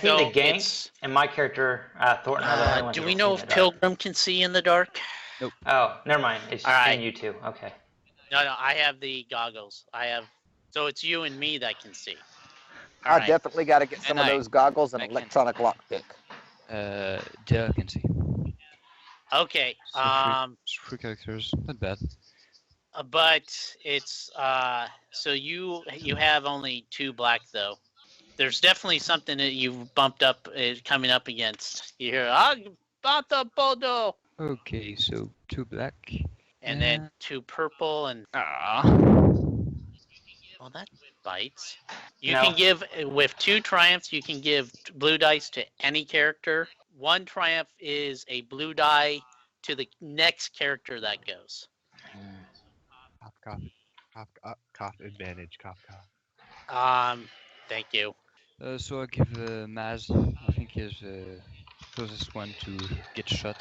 so the gank and my character Thornton are the only ones do that we can know see if in the dark. Pilgrim can see in the dark? Nope. Oh, never mind. It's just Alright. seeing you two. Okay. No, I have the goggles. So it's you and me that can see. I Alright. definitely got to get some And of those goggles and I can- electronic lockpick. Dale can see. Okay. So three characters, not bad. But it's so you have only 2 black though. There's definitely something that you've bumped up coming up against. You hear Bata Bodo, Okay, so 2 black. and then 2 purple, and well, that bites. You No. can give with 2 triumphs. You can give blue dice to any character. 1 triumph is a blue die to the next character that goes. Cough advantage, cough. Thank you. So I give Maz. I think he's the closest one to get shot.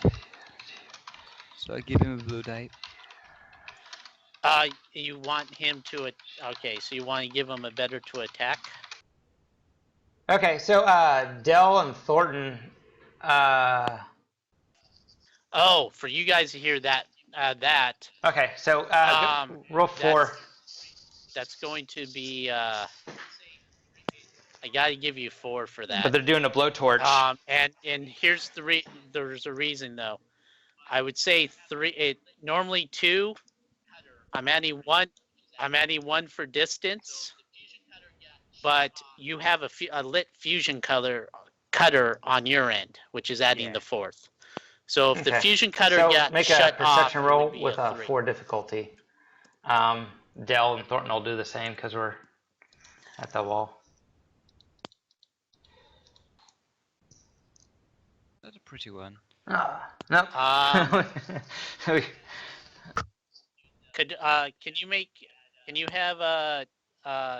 So I give him a blue die. You want him to okay, so you want to give him a better to attack? Okay, so Dell and Thornton. Oh, for you guys to hear that, Okay, so roll 4. that's going to be. I got to give you 4 for that. But they're doing a blowtorch. And here's there's a reason though. I would say 3. Normally 2. I'm adding 1. I'm adding 1 for distance. But you have a lit fusion cutter on your end, which is adding the 4th. So if the fusion cutter got make shut a perception off, roll it would be with a a 3. 4 difficulty. Dell and Thornton will do the same because we're at the wall. That's a pretty one. Nope. Can you have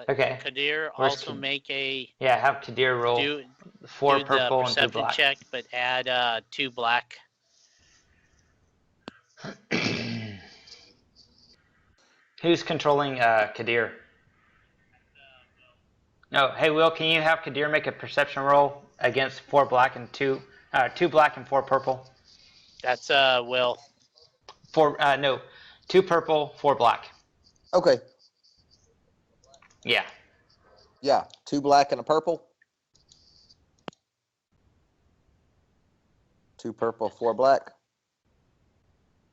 Okay. Kadir Where's also Kad- make a Yeah, have Kadir roll do 4 the purple and 2 perception black. check, but add 2 black. Who's controlling Kadir? No, hey Will, can you have Kadir make a perception roll against 4 black and 2 black and 4 purple? That's Will. 2 purple, 4 black. Okay. Yeah. Yeah, 2 black and a purple. 2 purple, 4 black.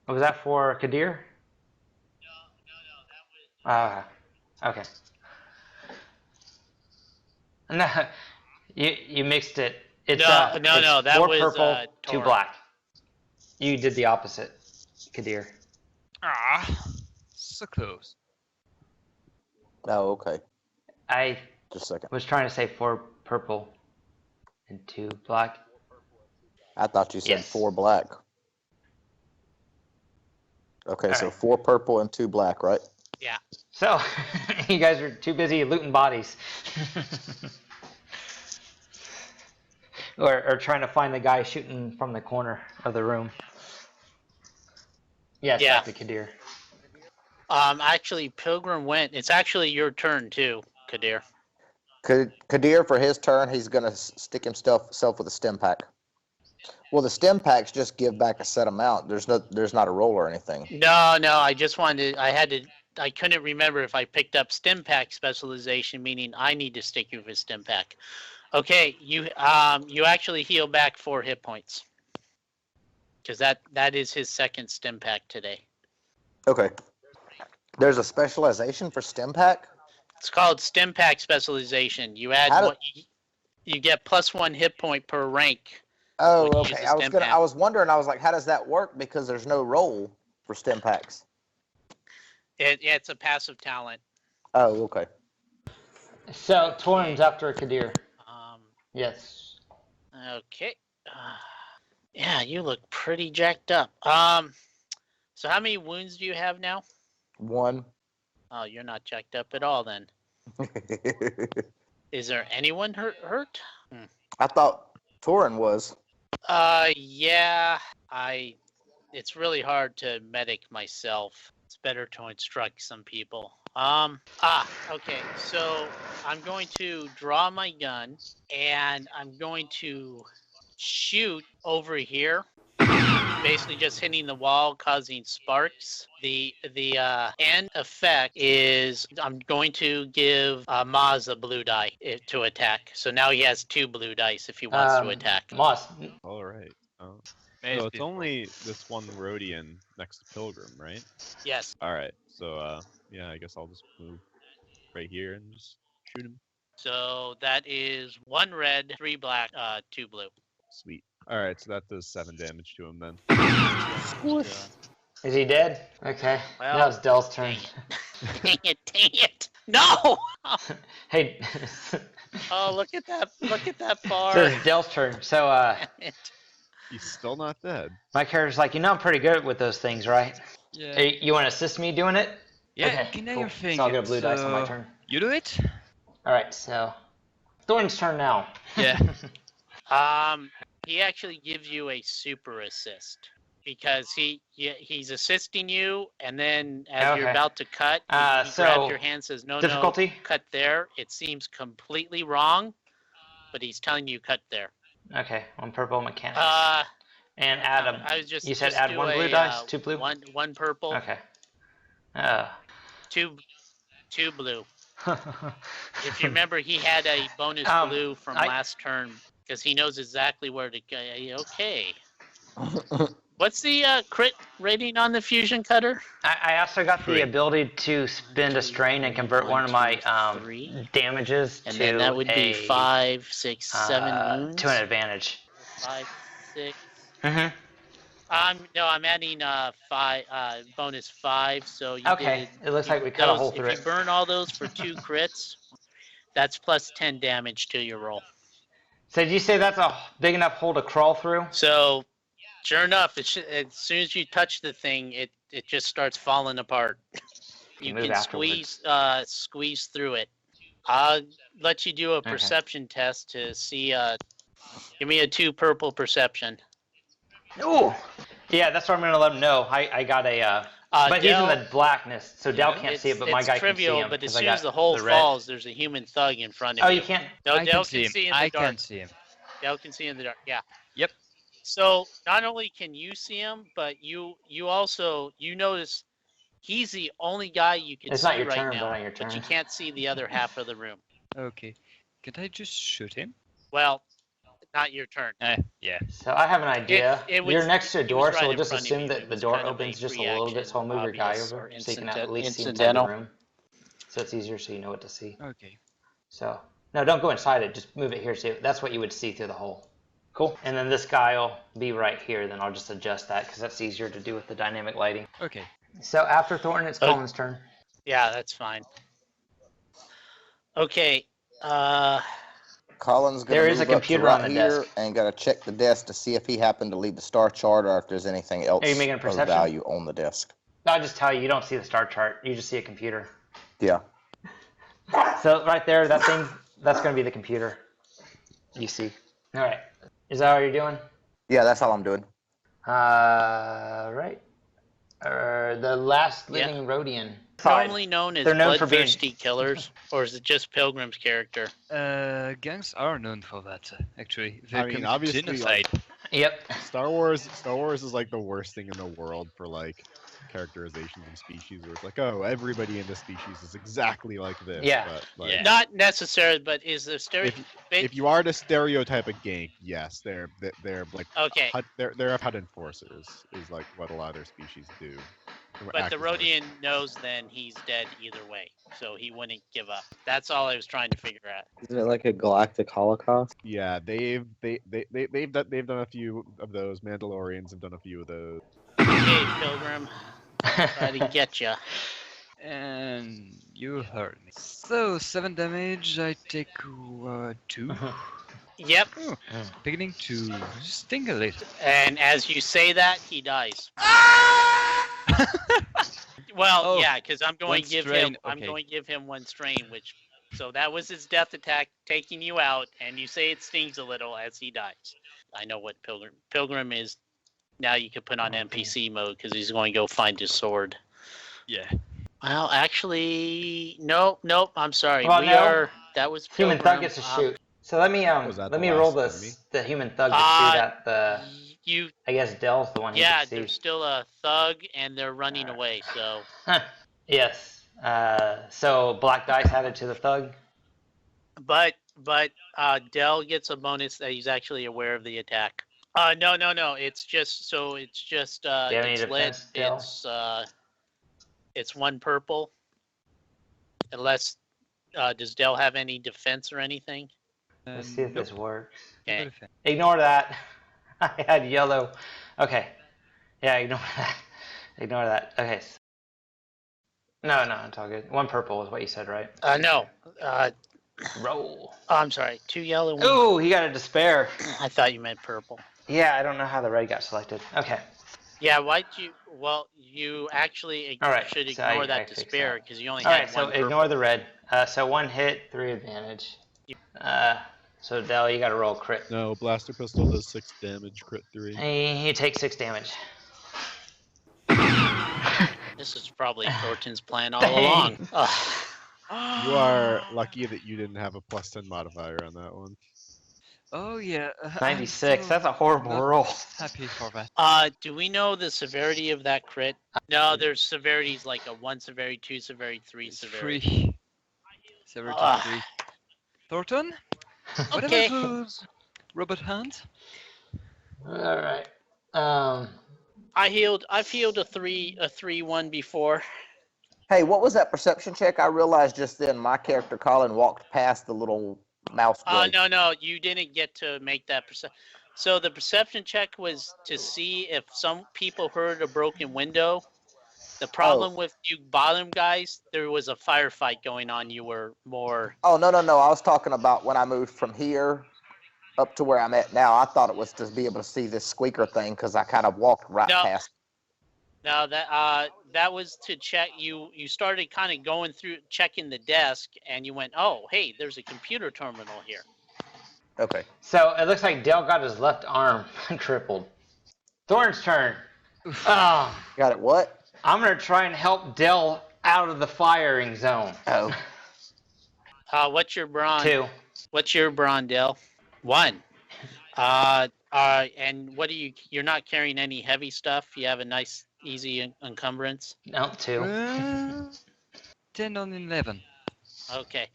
Was that for Kadir? No, okay. No, you mixed it. It's No, it's that 4 was, purple, 2 Torn. black. You did the opposite, Kadir. So close. Oh, okay. I Just a second. was trying to say 4 purple and 2 black. I thought you said Yes. 4 black. Okay, All so right. 4 purple and 2 black, right? Yeah. So, you guys are too busy looting bodies. or trying to find the guy shooting from the corner of the room. Yeah, it's Yeah. back to Kadir. Actually, Pilgrim went. It's actually your turn too, Kadir. Kadir, for his turn, he's going to stick himself with a stim pack. Well, the stim packs just give back a set amount. There's not a roll or anything. No, I just wanted. I couldn't remember if I picked up stim pack specialization, meaning I need to stick you with stim pack. Okay, you actually heal back 4 hit points. Because that is his second stim pack today. Okay. There's a specialization for stim pack? It's called stim pack specialization. You add you get +1 hit point per rank. Oh, when you use okay. the stim pack. I was wondering. I was like, how does that work? Because there's no roll for stim packs. It's a passive talent. Oh, okay. So Torin's after Kadir. Yes. Okay. Yeah, you look pretty jacked up. So how many wounds do you have now? 1. Oh, you're not jacked up at all then. Is there anyone hurt? I thought Torin was. Yeah. It's really hard to medic myself. It's better to instruct some people. Okay. So I'm going to draw my gun and I'm going to shoot over here. Basically just hitting the wall, causing sparks. The end effect is I'm going to give Maz a blue die to attack. So now he has 2 blue dice if he wants to attack. Moss. All right. So it's only this one Rhodian next to Pilgrim, right? Yes. All right. So yeah, I guess I'll just move right here and just shoot him. So that is 1 red, 3 black, 2 blue. Sweet. All right. So that does 7 damage to him then. Is he dead? Okay. Well, Now it's Dell's turn. Dang it. No! Hey. Oh, look at that bar. So it's Dell's turn. So He's still not dead. my character's like, I'm pretty good with those things, right? Yeah. Hey, you want to assist me doing it? Yeah, Okay, can I cool. your thing? So I'll get a blue dice on my So, turn. You do it? All right, so Thorn's turn now. Yeah. He actually gives you a super assist because he's assisting you, and then as you're Okay. about to cut, he So, grabs your hand and says, no, difficulty? cut there. It seems completely wrong, but he's telling you cut there. Okay, on purple mechanics. And add a. I was just You said just add do 1 blue dice, 2 blue. One purple, Okay. 2 blue. If you remember, he had a bonus blue from last turn because he knows exactly where to go. Okay. What's the crit rating on the fusion cutter? I also got the ability to spend a strain and convert one of my 3. damages And to then that would be 5, 6, 7 wounds. to an advantage. 5, 6. Mm-hmm. No, I'm adding bonus 5. So you Okay, did, it looks like we cut a hole through If it. you burn all those for 2 crits, that's plus 10 damage to your roll. So did you say that's a big enough hole to crawl through? So, sure enough, as soon as you touch the thing, it just starts falling apart. You move can afterwards. squeeze through it. I'll let you do a perception test to see. Give me a 2 purple perception. Ooh! Yeah, that's what I'm going to let him know. I got a... but he's in the blackness, so Dell can't see it, but my guy trivial, can see him. But as 'cause I soon got as the hole red. falls, there's a human thug in front of you. Oh, you can't... No, I Dell can see him. in the dark. I can see him. Dell can see in the dark. Yeah. Yep. So not only can you see him, but you also notice he's the only guy you can It's see not your right turn, now. but on your But you turn. can't see the other half of the room. Okay. Can I just shoot him? Well, not your turn. Yeah. So I have an idea. It was- You're next to a he was door, right so we'll in just front of assume you. that It the was door kind of a opens just a little bit, so I'll move your guy reaction, over obvious so you can or at least see inside the incidental. room. So it's easier so you know what to see. Okay. So, no, don't go inside it. Just move it here. So that's what you would see through the hole. Cool. And then this guy will be right here. Then I'll just adjust that because that's easier to do with the dynamic lighting. Okay. So after Thornton, it's Colin's turn. Yeah, that's fine. Okay. Colin's going There to is a move up to computer right on the here desk. and got to check the desk to see if he happened to leave the star chart or if there's anything else Are you making a of perception? value on the desk. I'll just tell you, you don't see the star chart. You just see a computer. Yeah. So right there, that thing, that's going to be the computer you see. All right. Is that all you're doing? Yeah, that's all I'm doing. Right. The last Yeah. living Rhodian. Normally known as They're known for being- bloodthirsty killers, or is it just Pilgrim's character? Gangs are known for that, actually. They I mean, commit obviously, genocide. Yep. Star Wars is like the worst thing in the world for like characterizations of species where it's like, oh, everybody in this species is exactly like this. Yeah. But, like, Yeah. Not necessarily, but is the if you are to stereotype a gank, yes, they're like Okay, they're Hut enforcers is like what a lot of their species do. but the Rhodian knows then he's dead either way, so he wouldn't give up. That's all I was trying to figure out. Isn't it like a galactic holocaust? Yeah, they've done a few of those. Mandalorians have done a few of those. Okay, Pilgrim, try to get ya. And you heard me. So, 7 damage, I take 2. Yep, Beginning to sting a little. and as you say that, he dies. Well, Oh, yeah, because I'm going one to give strain, him. I'm okay. going to give him 1 strain, which. So that was his death attack, taking you out, and you say it stings a little as he dies. I know what Pilgrim is. Now you can put on NPC mode because he's going to go find his sword. Yeah. Well, actually, nope. I'm sorry. Well, no. That was Human Pilgrim. thug gets to shoot. So let me Was that let the me roll last this. enemy? The human thug to shoot at the. You. I guess Dell's the one. Yeah, He can there's see. still a thug, and they're running away. So. Yes. So black dice added to the thug. But Dell gets a bonus that he's actually aware of the attack. No. It's just Do you have any it's lit. defense, Dell? It's 1 purple. Unless does Dell have any defense or anything? Let's see if this works. Okay. Ignore that. I had yellow. Okay. Yeah, ignore that. Ignore that. Okay. No, it's all good. 1 purple is what you said, right? No. Roll. Oh, I'm sorry. 2 yellow. 1. Ooh, he got a despair. I thought you meant purple. Yeah, I don't know how the red got selected. Okay. Yeah, why'd you? Well, you actually All right, should so ignore I that fixed despair that. because you only All had right, so 1 purple. ignore the red. So 1 hit, 3 advantage. So Dell, you got to roll crit. No, blaster pistol does 6 damage, crit 3. He takes 6 damage. This is probably Thornton's plan all Dang. along. You are lucky that you didn't have a +10 modifier on that one. Oh yeah. 96. I'm That's a horrible not roll. happy for that. Do we know the severity of that crit? No, there's severities like a 1 severity, 2 severity, 3 severity. 3. Severity Ah. 3. Thornton? Whatever Okay. those robot hands? All right. I've healed a 3-1 before. Hey, what was that perception check? I realized just then my character Colin walked past the little mouse grate. No, you didn't get to make that So the perception check was to see if some people heard a broken window. The problem with you bottom guys, there was a firefight going on. You were more. Oh, no. I was talking about when I moved from here up to where I'm at now. I thought it was to be able to see this squeaker thing because I kind of walked right past. No, that was to check. You started kind of going through checking the desk, and you went, oh, hey, there's a computer terminal here. Okay. So it looks like Dell got his left arm crippled. Thorn's turn. Oh, Got it. What? I'm going to try and help Dell out of the firing zone. Oh. What's your brawn? 2. What's your brawn, Dell? 1. And what you're not carrying any heavy stuff? You have a nice, easy encumbrance? No, 2. 10 on 11. Okay.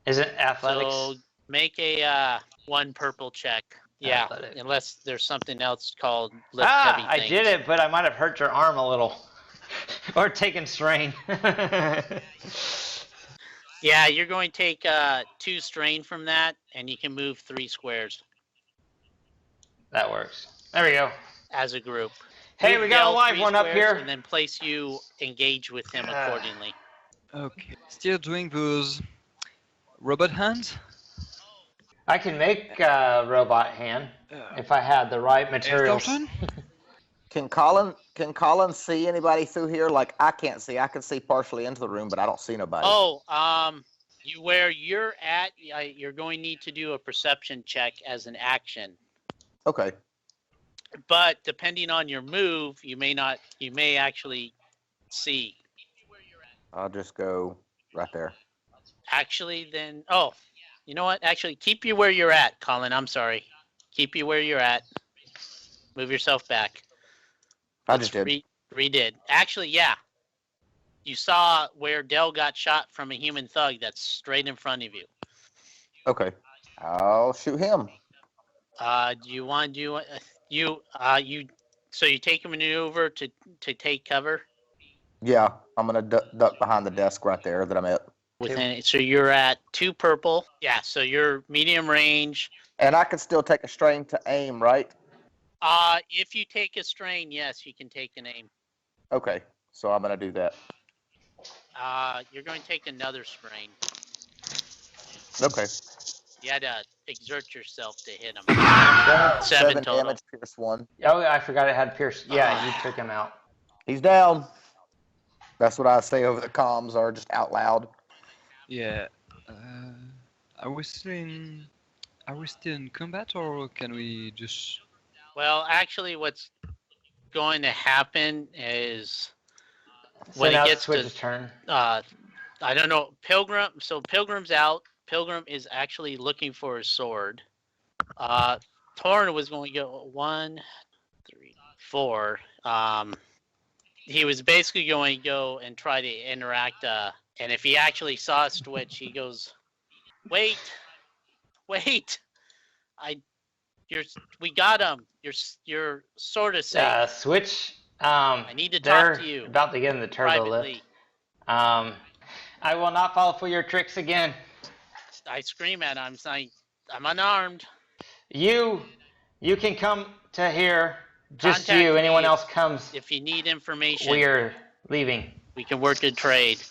Is it athletics? So make a 1 purple check. Yeah, Athletics. unless there's something else called lift heavy I things. did it, but I might have hurt your arm a little. Or taken strain. Yeah, you're going to take 2 strain from that, and you can move 3 squares That works. There we go. as a group. Hey, Move we got a Dell live 3 one up squares, here. And then place you engage with him accordingly. Okay. Still doing those robot hands? I can make a robot hand if I had the right materials. Thornton? Can Colin see anybody through here? Like I can't see. I can see partially into the room, but I don't see nobody. Oh, Where you're at, you're going to need to do a perception check as an action. Okay. But depending on your move, you may actually see. I'll just go right there. Actually, then, you know what? Actually, keep you where you're at, Colin. I'm sorry. Keep you where you're at. Move yourself back. I just did. Redid. Actually, yeah. You saw where Dell got shot from a human thug that's straight in front of you. Okay. I'll shoot him. Do you want to do so you take a maneuver to take cover? Yeah, I'm gonna duck behind the desk right there that I'm at. So you're at 2 purple. Yeah, so you're medium range. And I can still take a strain to aim, right? If you take a strain, yes, you can take an aim. Okay, so I'm gonna do that. You're going to take another strain. Okay. You had to exert yourself to hit him. 7 total. damage, pierce 1. Oh, I forgot it had Pierce. Yeah, you took him out. He's down. That's what I say over the comms or just out loud. Yeah. Are we still in combat, or can we just? Well, actually, what's going to happen is So when now it gets Switch's to turn. I don't know, Pilgrim. So Pilgrim's out. Pilgrim is actually looking for his sword. Torn was going to go 1, 3, 4. He was basically going to go and try to interact. And if he actually saw Switch, he goes, "Wait, we got him. You're sort of safe. Switch. I need to talk to you They're about to get in the turbo privately." lift. I will not fall for your tricks again. I scream at him, saying, "I'm unarmed." You can come to here. Just Contact you. me Anyone else comes, If you need information, we're leaving. we can work a trade.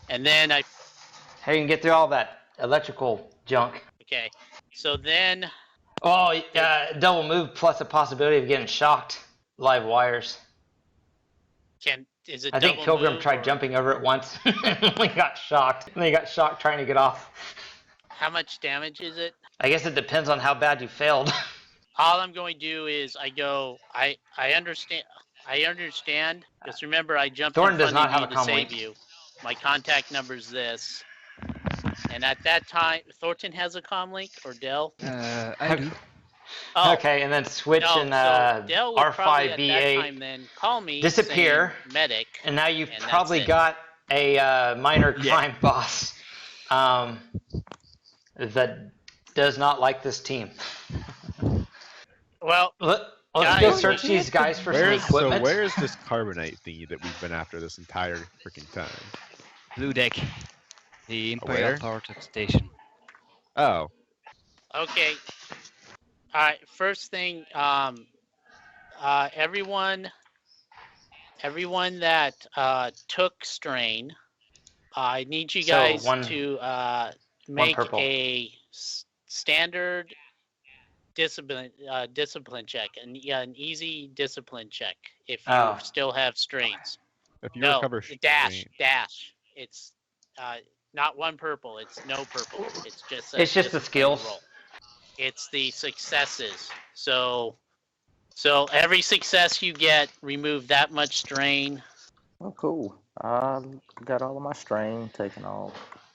And then How you can get through all that electrical junk. okay. So then, Oh, double move plus a possibility of getting shocked. Live wires. is it I think double Pilgrim move, tried or jumping over it once. We got shocked. And he got shocked trying to get off. how much damage is it? I guess it depends on how bad you failed. All I'm going to do is I understand. Just remember, I jumped Thornton in does front not of have you a to comm save link. you. My contact number's this. And at that time, Thornton has a comm link, or Dell? I do. Oh, Okay, and then switch no, and so Dell would probably at that R5B8 time then call me, disappear, saying, "Medic," and now you've and that's probably it. got a minor crime boss that does not like this team. Well, Let's guys, go search these guys for some equipment. Where's this carbonite thingy that we've been after this entire freaking time? Blue deck. The Where? Imperial part of the station. Oh, okay. All right. First thing, everyone that took strain, I need you So, guys one- to make purple. a standard discipline check, and an easy discipline check if you Oh. still have strains. if you No, recover dash. strain- It's not 1 purple. It's no purple. It's just It's just the discipline skills. roll. It's the successes. So every success you get, remove that much strain. Oh, cool. I got all of my strain taken off.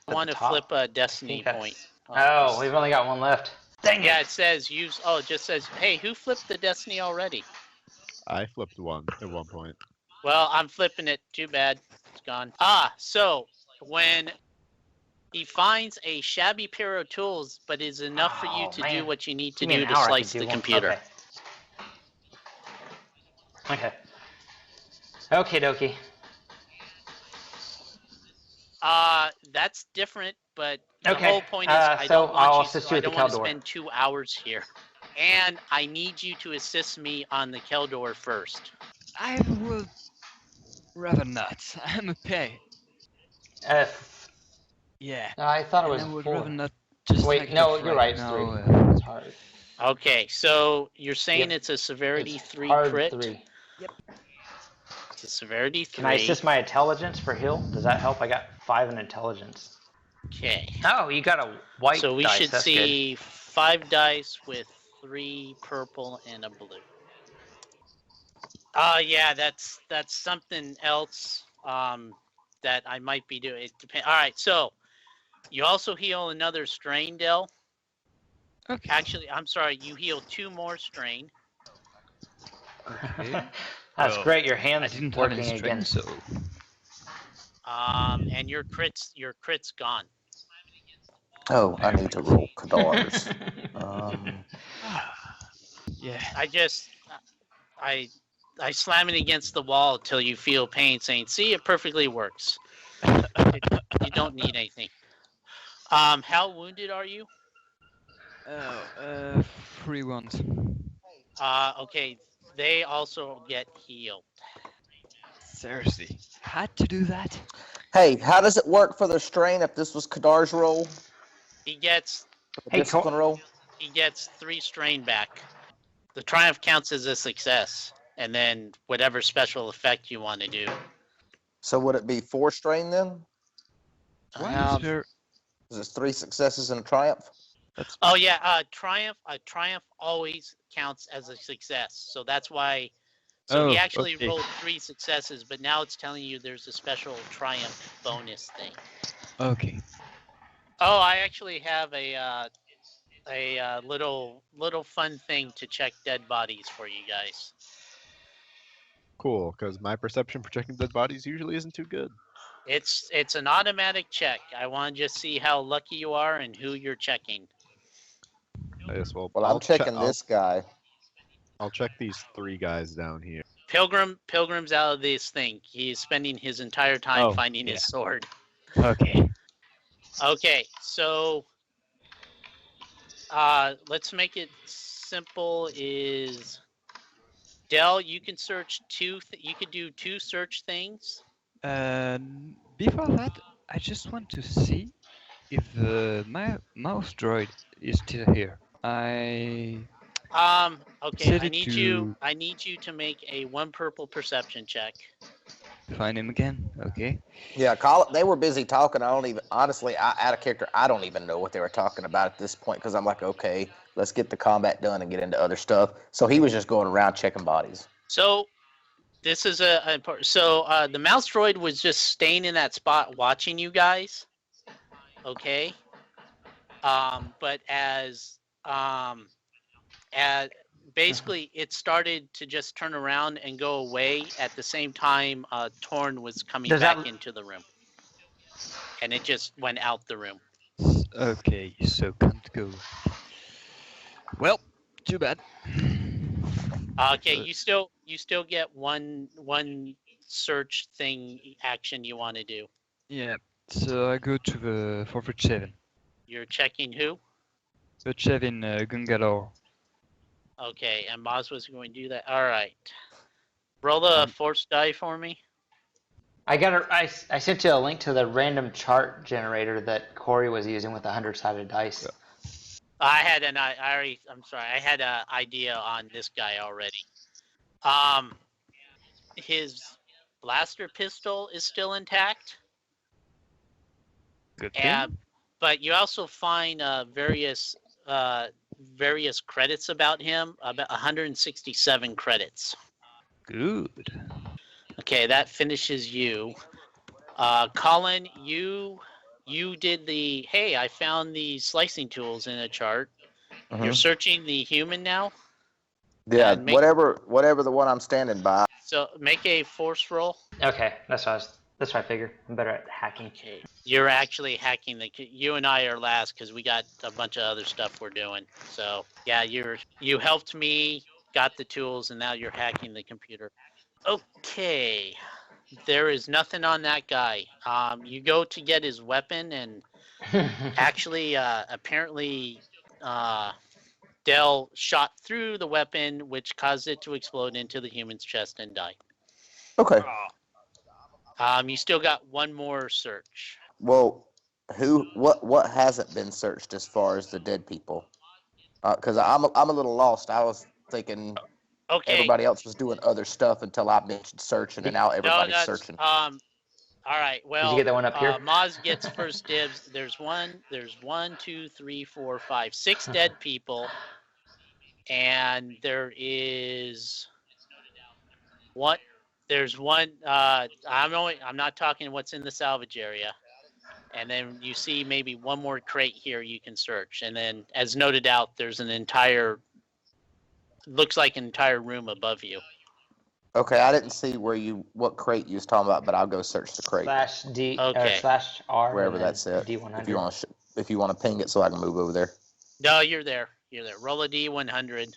I want to top. flip a destiny that's- point. Oh, we've only got one left. Dang Yeah, it! it says use. Oh, it just says, "Hey, who flipped the destiny already?" I flipped one at one point. Well, I'm flipping it. Too bad. It's gone. So when he finds a shabby pair of tools, but is enough for you Oh, to man. do what you need to Give me do an to hour, I slice could the do one. computer. Okay. Okie dokie. That's different, but the Okay, whole point is I so don't I'll want assist you. you I with the don't want to Keldor. spend 2 hours here, and I need you to assist me on the Keldor first. I would rather not. I'm okay. Yeah. I thought it And was I would 4. rather not just Wait, take it no, off you're right right. It's now. 3. It's hard. Okay, so you're saying Yep. it's a severity It's 3 hard crit? 3. It's a severity 3. Can I assist my intelligence for heal? Does that help? I got 5 in intelligence. Okay. Oh, you got a white So we dice. should That's see 5 dice with 3 purple and a blue. Yeah, that's something else that I might be doing. It depends. All right, so you also heal another strain, Del. Okay. Actually, I'm sorry, you heal 2 more strain. Okay. good. That's Well, great. Your I hands didn't have working any again. strain, so And your crit's gone. Oh, I need to roll Kadars. yeah. I slam it against the wall till you feel pain, saying, "See, it perfectly works. You don't need anything." How wounded are you? Oh, 3 wounds. Okay, they also get healed. Seriously, had to do that? Hey, how does it work for the strain if this was Kadar's roll? He gets The Hey, discipline roll? 3 strain back. The triumph counts as a success, and then whatever special effect you want to do. So would it be 4 strain then? Why is there? Is it 3 successes and a triumph? That's Oh yeah, triumph always counts as a success. So that's why. So he Oh, actually okay. rolled 3 successes, but now it's telling you there's a special triumph bonus thing. Okay. Oh, I actually have a little fun thing to check dead bodies for you guys. Cool, because my perception for checking dead bodies usually isn't too good. It's an automatic check. I want to just see how lucky you are and who you're checking. Yes, well, Well, I'm checking this guy. I'll check these 3 guys down here. Pilgrim's out of this thing. He's spending his entire time finding his sword. Okay. Okay, so let's make it simple. Is Del, you can search you could do 2 search things. Before that, I just want to see if my mouse droid is still here. Okay, Set I it need you to make a 1 purple perception check. Find him again. Okay. Yeah, they were busy talking. I don't even, honestly, out of character, I don't even know what they were talking about at this point because I'm like, okay, let's get the combat done and get into other stuff. So he was just going around checking bodies. So this is the mouse droid was just staying in that spot watching you guys. Okay. But as basically it started to just turn around and go away at the same time Torn was coming back into the room. And it just went out the room. Okay, so can't go. Well, too bad. Okay, you still get one search thing action you want to do. Yeah. So I go to the forfeit 7. You're checking who? The Chev in Gungalore. Okay, and Moz was going to do that. All right. Roll the force die for me. I sent you a link to the random chart generator that Corey was using with the 100-sided dice. Yeah. I had an idea on this guy already. His blaster pistol is still intact. Good thing. But you also find various credits about him, about 167 credits. Good. Okay, that finishes you. Colin, you did the, hey, I found the slicing tools in a chart. Mhm. You're searching the human now? Yeah, whatever the one I'm standing by. So make a force roll. Okay, that's what I figured. I'm better at hacking. Okay, you're actually hacking you and I are last because we got a bunch of other stuff we're doing. So yeah, you helped me, got the tools, and now you're hacking the computer. Okay, there is nothing on that guy. You go to get his weapon, and actually, apparently, Dell shot through the weapon, which caused it to explode into the human's chest and die. Okay. You still got one more search. Well, what hasn't been searched as far as the dead people? Because I'm a little lost. I was thinking everybody else was doing other stuff until I mentioned searching, and now everybody's searching. All right. Well, Did you get that one up here? Maz gets first dibs. There's 1, 2, 3, 4, 5, 6 dead people, and there is one. There's one. I'm not talking what's in the salvage area, and then you see maybe one more crate here you can search, and then as noted out, there's an entire. Looks like an entire room above you. Okay, I didn't see what crate you was talking about, but I'll go search the crate /D Okay. or /R. wherever and then that's at. D100. If you want to ping it so I can move over there. No, you're there. You're there. Roll a D100.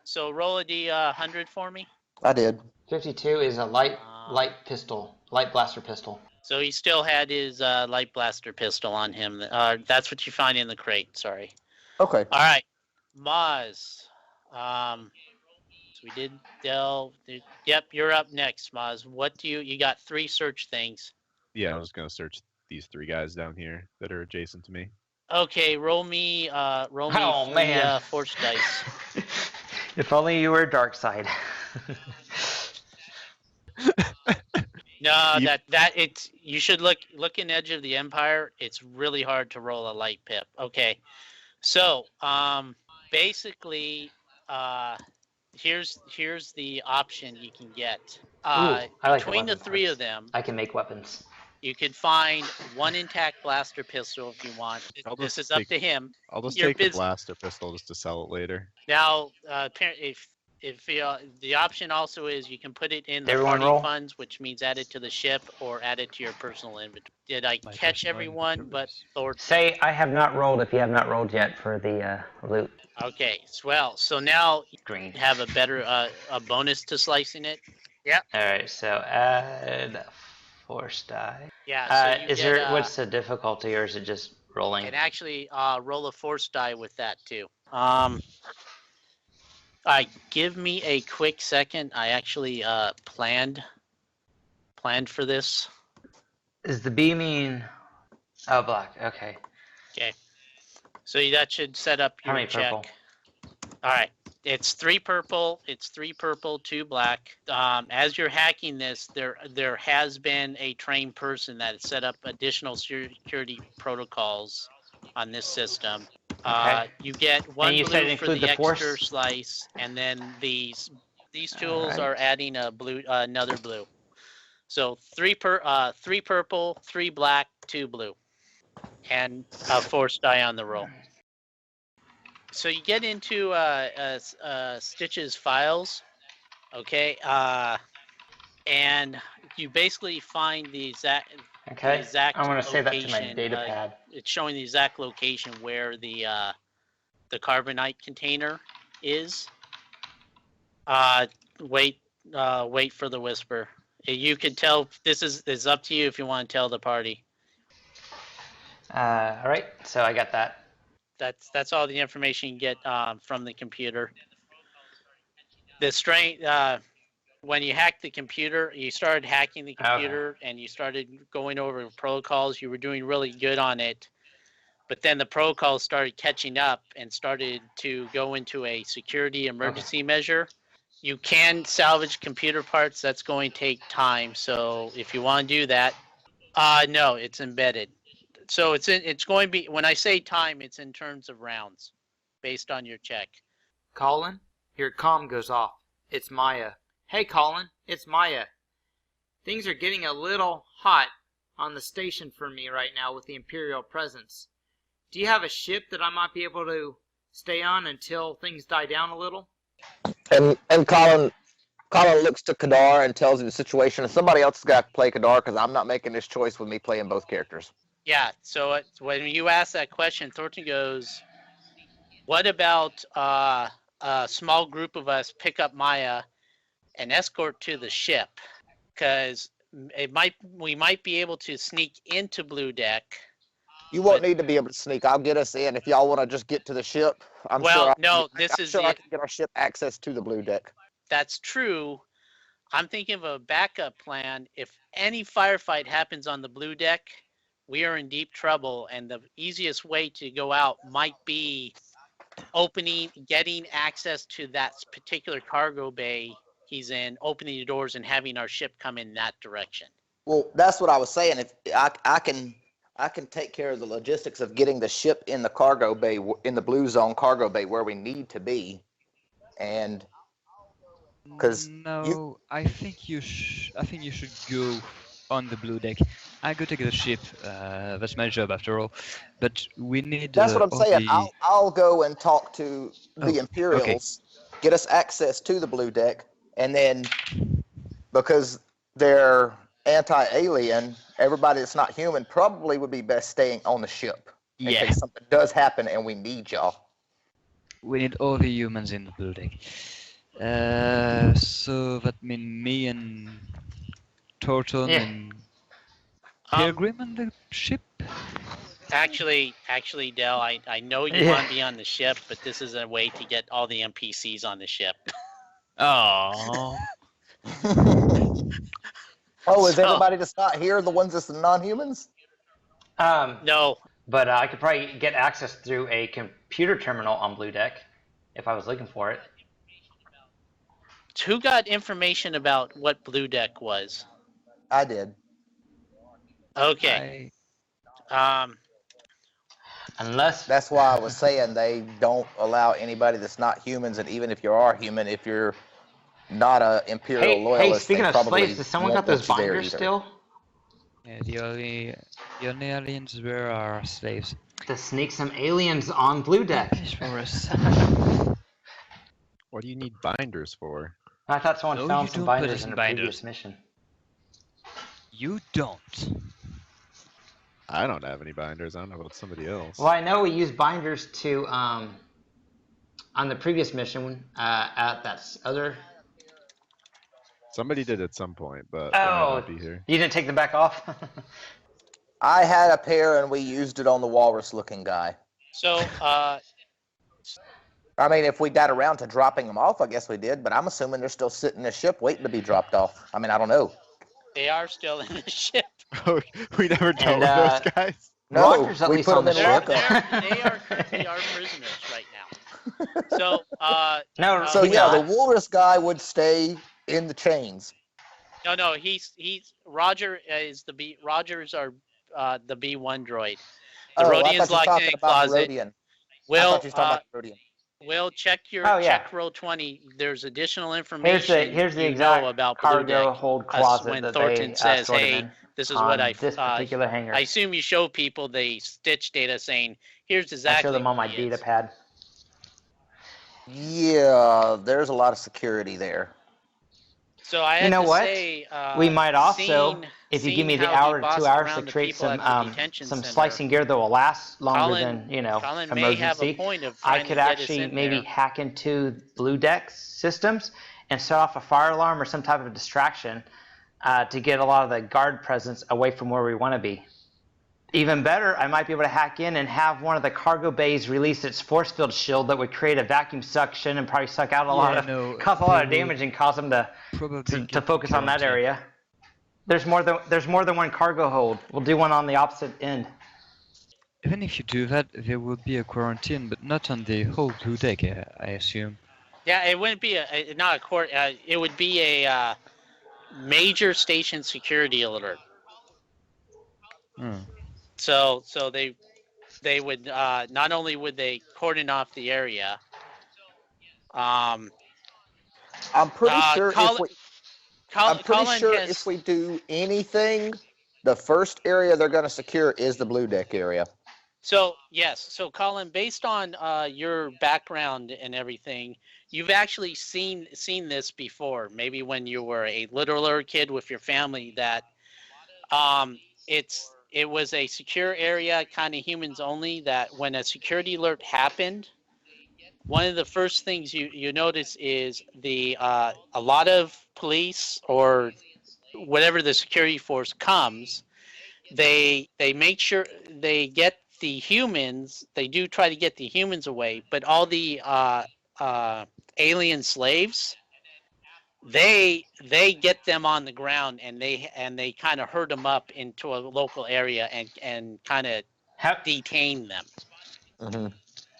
So roll a D100 for me. I did. 52 is a light blaster pistol. So he still had his light blaster pistol on him. That's what you find in the crate. Sorry. Okay. All right, Maz. So we did delve. Yep, you're up next, Maz. What do you got? 3 search things. Yeah, I was gonna search these 3 guys down here that are adjacent to me. Okay, roll me. Oh, 3 man. force dice. If only you were dark side. No, it's you should look in Edge of the Empire. It's really hard to roll a light pip. Okay, so basically, here's the option you can get. Ooh, I like Between the weapon 3 parts. of them, I can make weapons. you could find 1 intact blaster pistol if you want. I'll This just is up take- to him. I'll just You're take the busy. blaster pistol just to sell it later. Now, if the option also is you can put it in the Everyone party roll? funds, which means add it to the ship or add it to your personal inventory. Did I My catch personal everyone? But Lord. Say I have not rolled if you have not rolled yet for the loot. Okay, well, so now Green. you have a better a bonus to slicing it. Alright, so add force die. Yeah. So you Is get, there what's the difficulty, or is it just rolling? and actually roll a force die with that too. Give me a quick second. I actually planned for this. Is the B mean? Oh, black. Okay. So that should set up How your many check. purple? All right. It's 3 purple. It's 3 purple, 2 black. As you're hacking this, there has been a trained person that has set up additional security protocols on this system. Okay. You get 1 you said blue for include the the force? extra slice, and then these tools Alright. are adding a blue, another blue. So 3 purple, 3 black, 2 blue, and a force die on the roll. So you get into Stitch's files, okay, and you basically find the exact Okay. I'm gonna say that to my location, data pad. It's showing the exact location where the carbonite container is. Wait for the whisper. You can tell. This is up to you if you want to tell the party. All right. So I got that. That's all the information you get from the computer. The strength when you hacked the computer, you started hacking the computer and you started going over protocols. You were doing really good on it, but then the protocols started catching up and started to go into a security emergency measure. You can salvage computer parts. That's going to take time. So if you want to do that, no, it's embedded. So it's going to be, when I say time, it's in terms of rounds based on your check. Colin, your comm goes off. It's Maya. Hey, Colin, it's Maya. Things are getting a little hot on the station for me right now with the Imperial presence. Do you have a ship that I might be able to stay on until things die down a little? And Colin looks to Kadar and tells him the situation. And somebody else has got to play Kadar because I'm not making this choice with me playing both characters. Yeah, so when you ask that question, Thornton goes, what about a small group of us pick up Maya and escort to the ship? Because we might be able to sneak into Blue Deck. You won't need to be able to sneak. I'll get us in. If y'all want to just get to the ship, I'm sure I can get our ship access to the Blue Deck. That's true. I'm thinking of a backup plan. If any firefight happens on the Blue Deck, we are in deep trouble, and the easiest way to go out might be getting access to that particular cargo bay he's in, opening the doors and having our ship come in that direction. Well, that's what I was saying. If I can take care of the logistics of getting the ship in the cargo bay, in the blue zone cargo bay where we need to be, and because No, I think you should go on the blue deck. I go take the ship. That's my job after all. But we need that's what I'm all saying. the. I'll go and talk to the Oh, okay. Imperials, get us access to the blue deck, and then because they're anti-alien, everybody that's not human probably would be best staying on the ship in Yeah. case something does happen and we need y'all. We need all the humans in the blue deck. So that means me and Torton Yeah. and Pilgrim on the ship. Actually, Dell, I know you want to be on the ship, but this is a way to get all the NPCs on the ship. Oh. Oh, is So- everybody that's not here the ones that's the non-humans? No, But I could probably get access through a computer terminal on Blue Deck if I was looking for it. who got information about what Blue Deck was? I did. Okay. Unless That's why I was saying they don't allow anybody that's not humans, and even if you are human, if you're not a Imperial hey, loyalist, speaking they of probably slaves, does someone won't got those want you there binders either. still? Yeah, the only aliens were our slaves. To sneak some aliens on Blue Deck. Fish for us. What do you need binders for? I thought someone No, found you some don't put binders us in in a binders. previous mission. You don't. I don't have any binders. I don't know about somebody else. Well, I know we used binders to on the previous mission at that other. Somebody did at some point, but they might Oh, not be here. you didn't take them back off? I had a pair, and we used it on the walrus-looking guy. so I mean, if we got around to dropping them off, I guess we did, but I'm assuming they're still sitting in the ship waiting to be dropped off. I mean, I don't know. they are still in the ship. We never dealt And, with those guys. No, Roger's at we least put on them the in ship. lockup. They are currently our prisoners right now. So No, So he's yeah, not. the walrus guy would stay in the chains. no, he's Roger is the B. Rogers are the B1 droid. The I Rodian's thought you were locked talking in a about the closet. Rodian. I Will thought you were talking about the Rodian. Will check your Oh, yeah. check roll 20. There's additional information Here's the you exact know about Blue cargo Deck. hold closet when that Thornton they says, stored him "Hey, in this is on what I this particular hangar. I assume you show people the stitch data saying, here's I exactly show them on what my he data is. pad. Yeah, there's a lot of security there. So I You had know to what? say, We might also, seeing- if you give seeing me the how hour you to 2 bossed hours around to the create people some at the detention some center, slicing gear that will last longer Colin- than Colin may have a emergency, point of I trying could to get us actually in maybe there. hack into Blue Deck systems and set off a fire alarm or some type of distraction to get a lot of the guard presence away from where we want to be. Even better, I might be able to hack in and have one of the cargo bays release its force field shield that would create a vacuum suction and probably suck out cause a lot of damage and cause them to focus on that area. There's more than one cargo hold. We'll do one on the opposite end. Even if you do that, there will be a quarantine, but not on the whole Blue Deck, I assume. Yeah, it wouldn't be not a court. It would be a major station security alert. Hmm. So they would not only would they cordon off the area. I'm pretty sure if we do anything, the first area they're going to secure is the Blue Deck area. So yes, so Colin, based on your background and everything, you've actually seen this before. Maybe when you were a littler kid with your family, that it was a secure area, kind of humans only. That when a security alert happened, one of the first things you notice is a lot of police or whatever the security force comes. They make sure they get the humans. They do try to get the humans away, but all the alien slaves, they get them on the ground and they kind of herd them up into a local area and kind of detain them. Mm-hmm.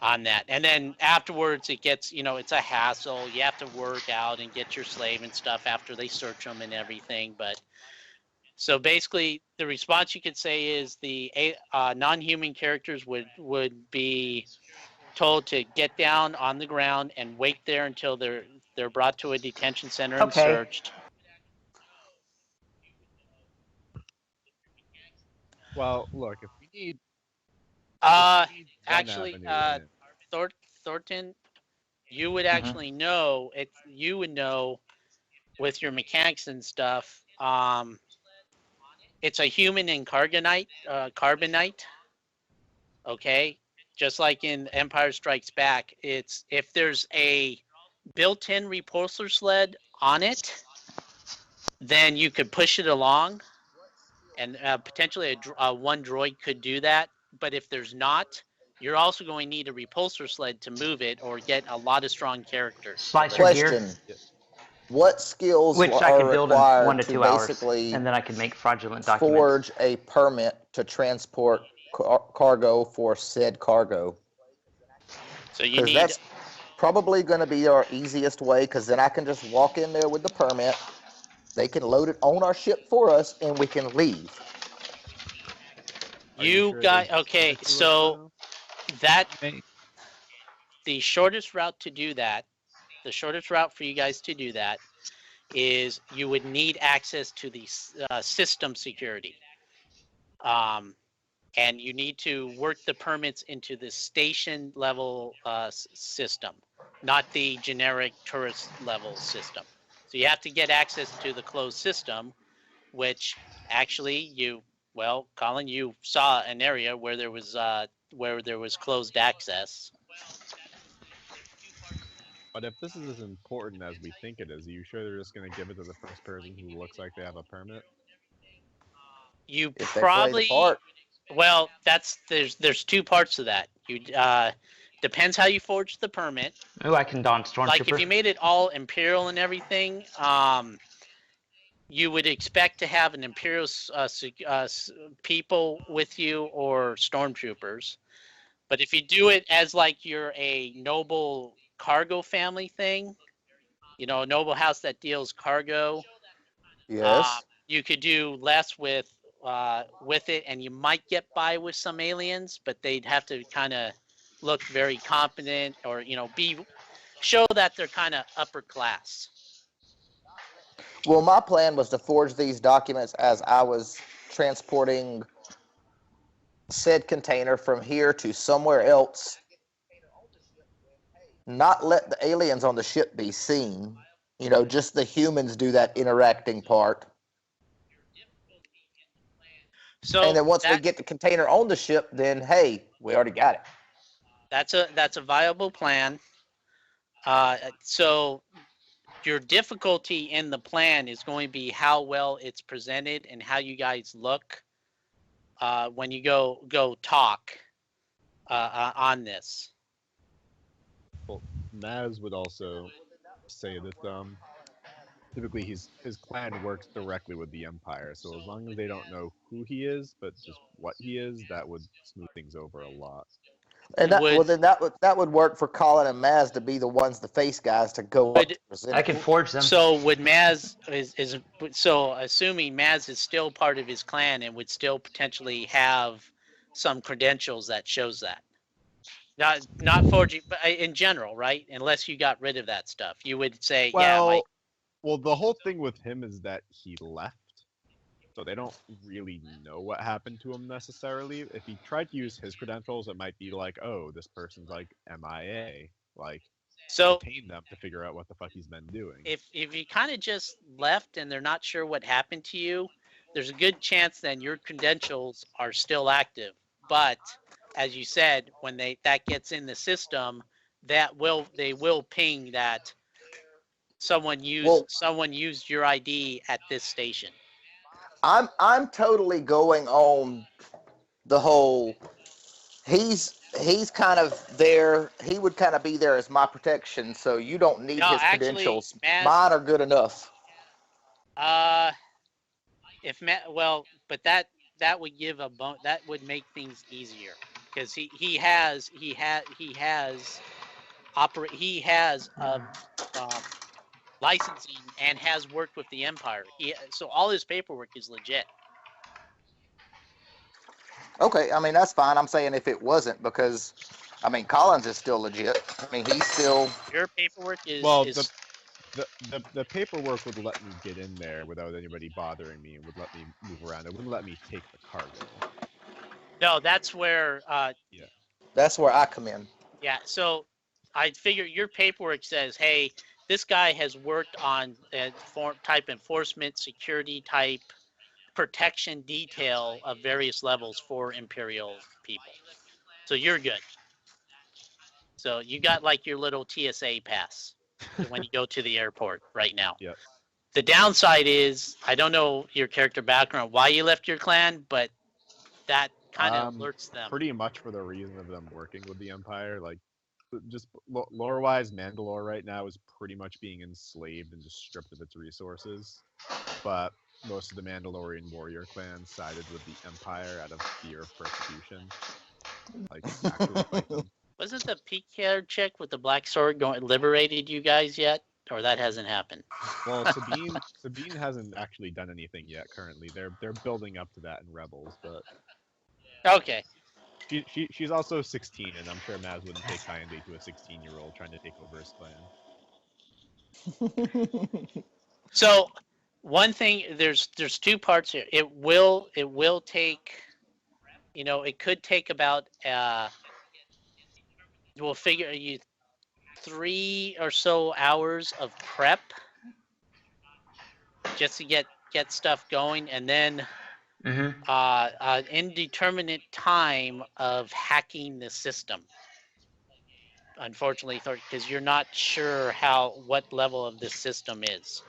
On that, and then afterwards it gets, it's a hassle. You have to work out and get your slave and stuff after they search them and everything. But So basically, the response you could say is the non-human characters would be told to get down on the ground and wait there until they're brought to a detention center and Okay. searched. Well, look, if we need one Actually, avenue in, Thornton, you would Mhm. actually know it. You would know with your mechanics and stuff. It's a human and carbonite. Okay, just like in Empire Strikes Back, it's if there's a built-in repulsor sled on it, then you could push it along, and potentially one droid could do that. But if there's not, you're also going to need a repulsor sled to move it or get a lot of strong characters. Slicer gear, Question: what skills which I are could build in required 1 to 2 hours, basically and then I could make fraudulent documents. forge a permit to transport cargo for said cargo? So you Because need. that's probably going to be our easiest way, because then I can just walk in there with the permit. They can load it on our ship for us, and we can leave. Are You sure got there's okay. issue with So that May- the shortest route to do that, the shortest route for you guys to do that, is you would need access to the system security. And you need to work the permits into the station level system, not the generic tourist level system. So you have to get access to the closed system, which actually Colin, you saw an area where there was closed access. But if this is as important as we think it is, are you sure they're just going to give it to the first person who looks like they have a permit? You If they play the probably part. well, there's two parts to that. You depends how you forge the permit. Ooh, I can don Stormtrooper. Like if you made it all Imperial and everything, you would expect to have an Imperial people with you or Stormtroopers. But if you do it as like you're a noble cargo family thing, a noble house that deals cargo, Yes. you could do less with it, and you might get by with some aliens, but they'd have to kind of look very competent, or show that they're kind of upper class. Well, my plan was to forge these documents as I was transporting said container from here to somewhere else. Not let the aliens on the ship be seen. Just the humans do that interacting part. So And then once we get the container on the ship, then hey, we already got it. That's a viable plan. So your difficulty in the plan is going to be how well it's presented and how you guys look when you go talk on this. Well, Maz would also say that typically his clan works directly with the Empire, so as long as they don't know who he is, but just what he is, that would smooth things over a lot. And that would work for Colin and Maz to be the ones, the face guys, to go up to present. I can forge them. So would Maz so assuming Maz is still part of his clan and would still potentially have some credentials that shows that. Not forging, but in general, right? Unless you got rid of that stuff, you would say, Well, the whole thing with him is that he left, so they don't really know what happened to him necessarily. If he tried to use his credentials, it might be like, oh, this person's like MIA, like detain them to figure out what the fuck he's been doing. If you kind of just left and they're not sure what happened to you, there's a good chance then your credentials are still active. But as you said, when that gets in the system, they will ping that someone used your ID at this station. I'm totally going on the whole. He's kind of there. He would kind of be there as my protection, so you don't need his credentials. Mine are good enough. But that would give that would make things easier because he has licensing and has worked with the Empire. So all his paperwork is legit. Okay, I mean, that's fine. I'm saying if it wasn't, because, I mean, Collins is still legit. I mean, he's still... Your paperwork is... Well, the paperwork would let me get in there without anybody bothering me and would let me move around. It wouldn't let me take the cargo. No, that's where... That's where I come in. Yeah, so I figure your paperwork says, hey, this guy has worked on type enforcement, security type, protection detail of various levels for Imperial people. So you're good. So you got like your little TSA pass when you go to the airport right now. Yep. The downside is, I don't know your character background, why you left your clan, but that kind of alerts them. Pretty much for the reason of them working with the Empire. Like, just lore-wise, Mandalore right now is pretty much being enslaved and just stripped of its resources. But most of the Mandalorian warrior clans sided with the Empire out of fear of persecution. Like, actually fight them. Wasn't the peak-haired chick with the black sword liberated you guys yet? Or that hasn't happened? Well, Sabine hasn't actually done anything yet currently. They're building up to that in Rebels, but... Okay. She's also 16, and I'm sure Maz wouldn't take kindly to a 16-year-old trying to take over his clan. So, one thing, there's two parts here. It will take, it could take about, we'll figure 3 or so hours of prep just to get stuff going, and then indeterminate time of hacking the system. Unfortunately, because you're not sure what level of this system is.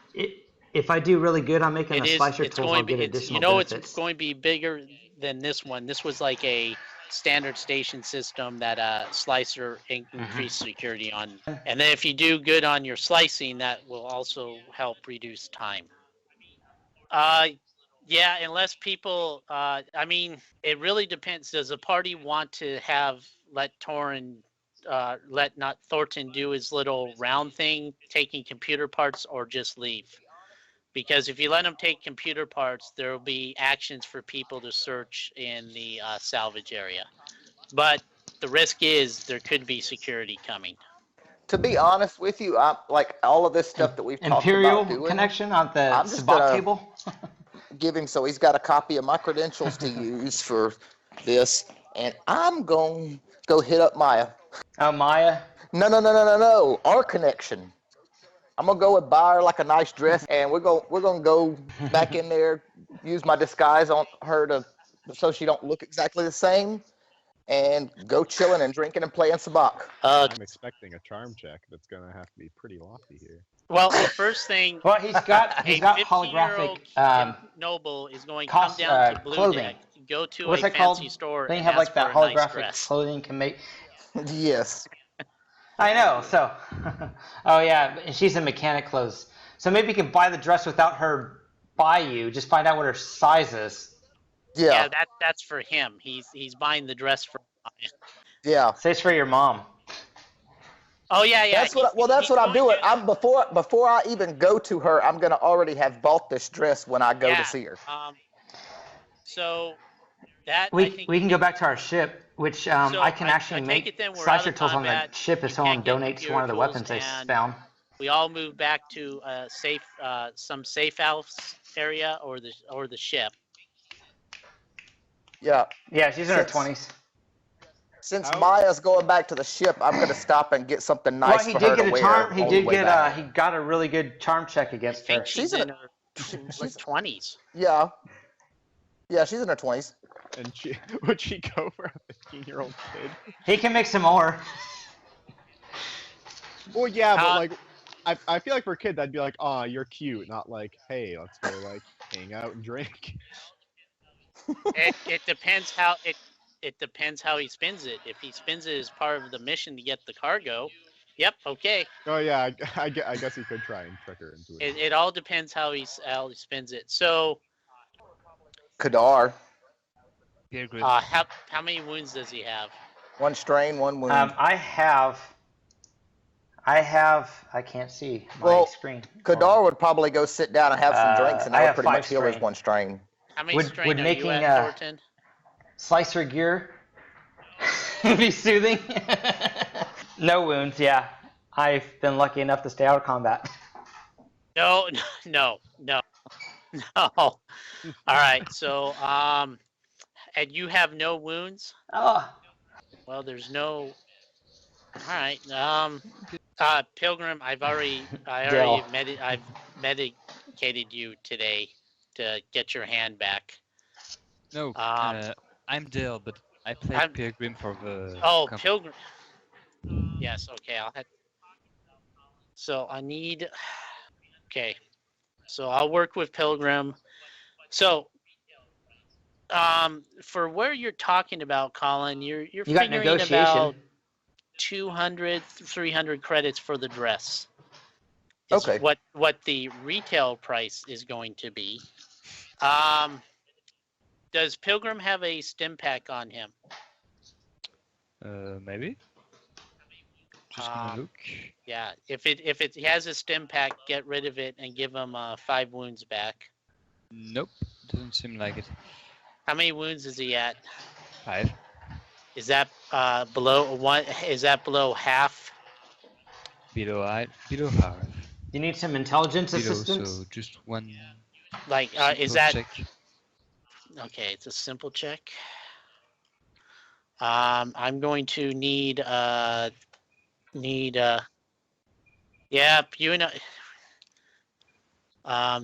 If I do really good on making the slicer tools, I'll get additional benefits. It's going to be bigger than this one. This was like a standard station system that slicer increased security on. And then if you do good on your slicing, that will also help reduce time. Yeah, unless people, I mean, it really depends. Does the party want to let Thornton do his little round thing, taking computer parts, or just leave? Because if you let him take computer parts, there will be actions for people to search in the salvage area. But the risk is there could be security coming. To be honest with you, like all of this stuff that we've talked Imperial about doing, connection on the I'm just Sabak gonna cable. give him so he's got a copy of my credentials to use for this, and I'm going to go hit up Maya. Oh, Maya? No, our connection. I'm gonna go and buy her like a nice dress, and we're gonna go back in there, use my disguise on her so she don't look exactly the same, and go chilling and drinking and playing sabacc. I'm expecting a charm check that's gonna have to be pretty lofty here. Well, the first thing. Well, he's got holographic noble is going to come down to Blue clothing. Deck, go to What's a it fancy called? store, They and have ask like that for a nice holographic dress. clothing can make. Yes. I know. So, oh yeah, and she's in mechanic clothes. So maybe you can buy the dress without her buy you. Just find out what her size is. Yeah. That's for him. He's buying the dress for. Yeah. Say it's for your mom. Oh yeah. That's what I'm doing. Before I even go to her, I'm gonna already have bought this dress when I go to see her. So that we can go back to our ship, which I can actually make slicer tools on the ship if someone donates one of the weapons they found. We all move back to some safe house area or the ship. Yeah. Yeah, she's in her 20s. Since Maya's going back to the ship, I'm gonna stop and get something nice for her to wear. He got a really good charm check against her. She's in her 20s. Yeah. Yeah, she's in her 20s. And would she go for a 15-year-old kid? He can make some more. Well, yeah, but like, I feel like for a kid that'd be like, "Aw, you're cute," not like, "Hey, let's go like hang out and drink." It depends how he spins it. If he spins it as part of the mission to get the cargo, yep, okay. Oh yeah, I guess he could try and trick her into it. It all depends how he spins it. So, Kadar. How many wounds does he have? 1 strain, 1 wound. I have I can't see my Well, screen. Kadar would probably go sit down and have some drinks, and I that would have pretty 5 much heal his strain. 1 strain. How many Would strain are making you at, Thornton? Slicer gear be soothing? No wounds, yeah. I've been lucky enough to stay out of combat. No. All right. So, and you have no wounds? Oh, Well, there's no. All right. Pilgrim, I've Dill. medicated you today to get your hand back. No, I'm Dale, but I played I'm- Pilgrim for the. Oh, Pilgrim. Yes. Okay. So I need. Okay. So I'll work with Pilgrim. So, for where you're talking about, Colin, you're You got figuring negotiation. about 200, 300 credits for the dress. Is Okay. what the retail price is going to be. Does Pilgrim have a stim pack on him? Maybe. Just gonna look. Yeah. If it has a stim pack, get rid of it and give him 5 wounds back. Nope, doesn't seem like it. How many wounds is he at? 5. Is that below 1? Is that below half? Below half. You need some intelligence Below, assistance? so just 1. Like, is simple that check. okay? It's a simple check. I'm going to need yeah, you know.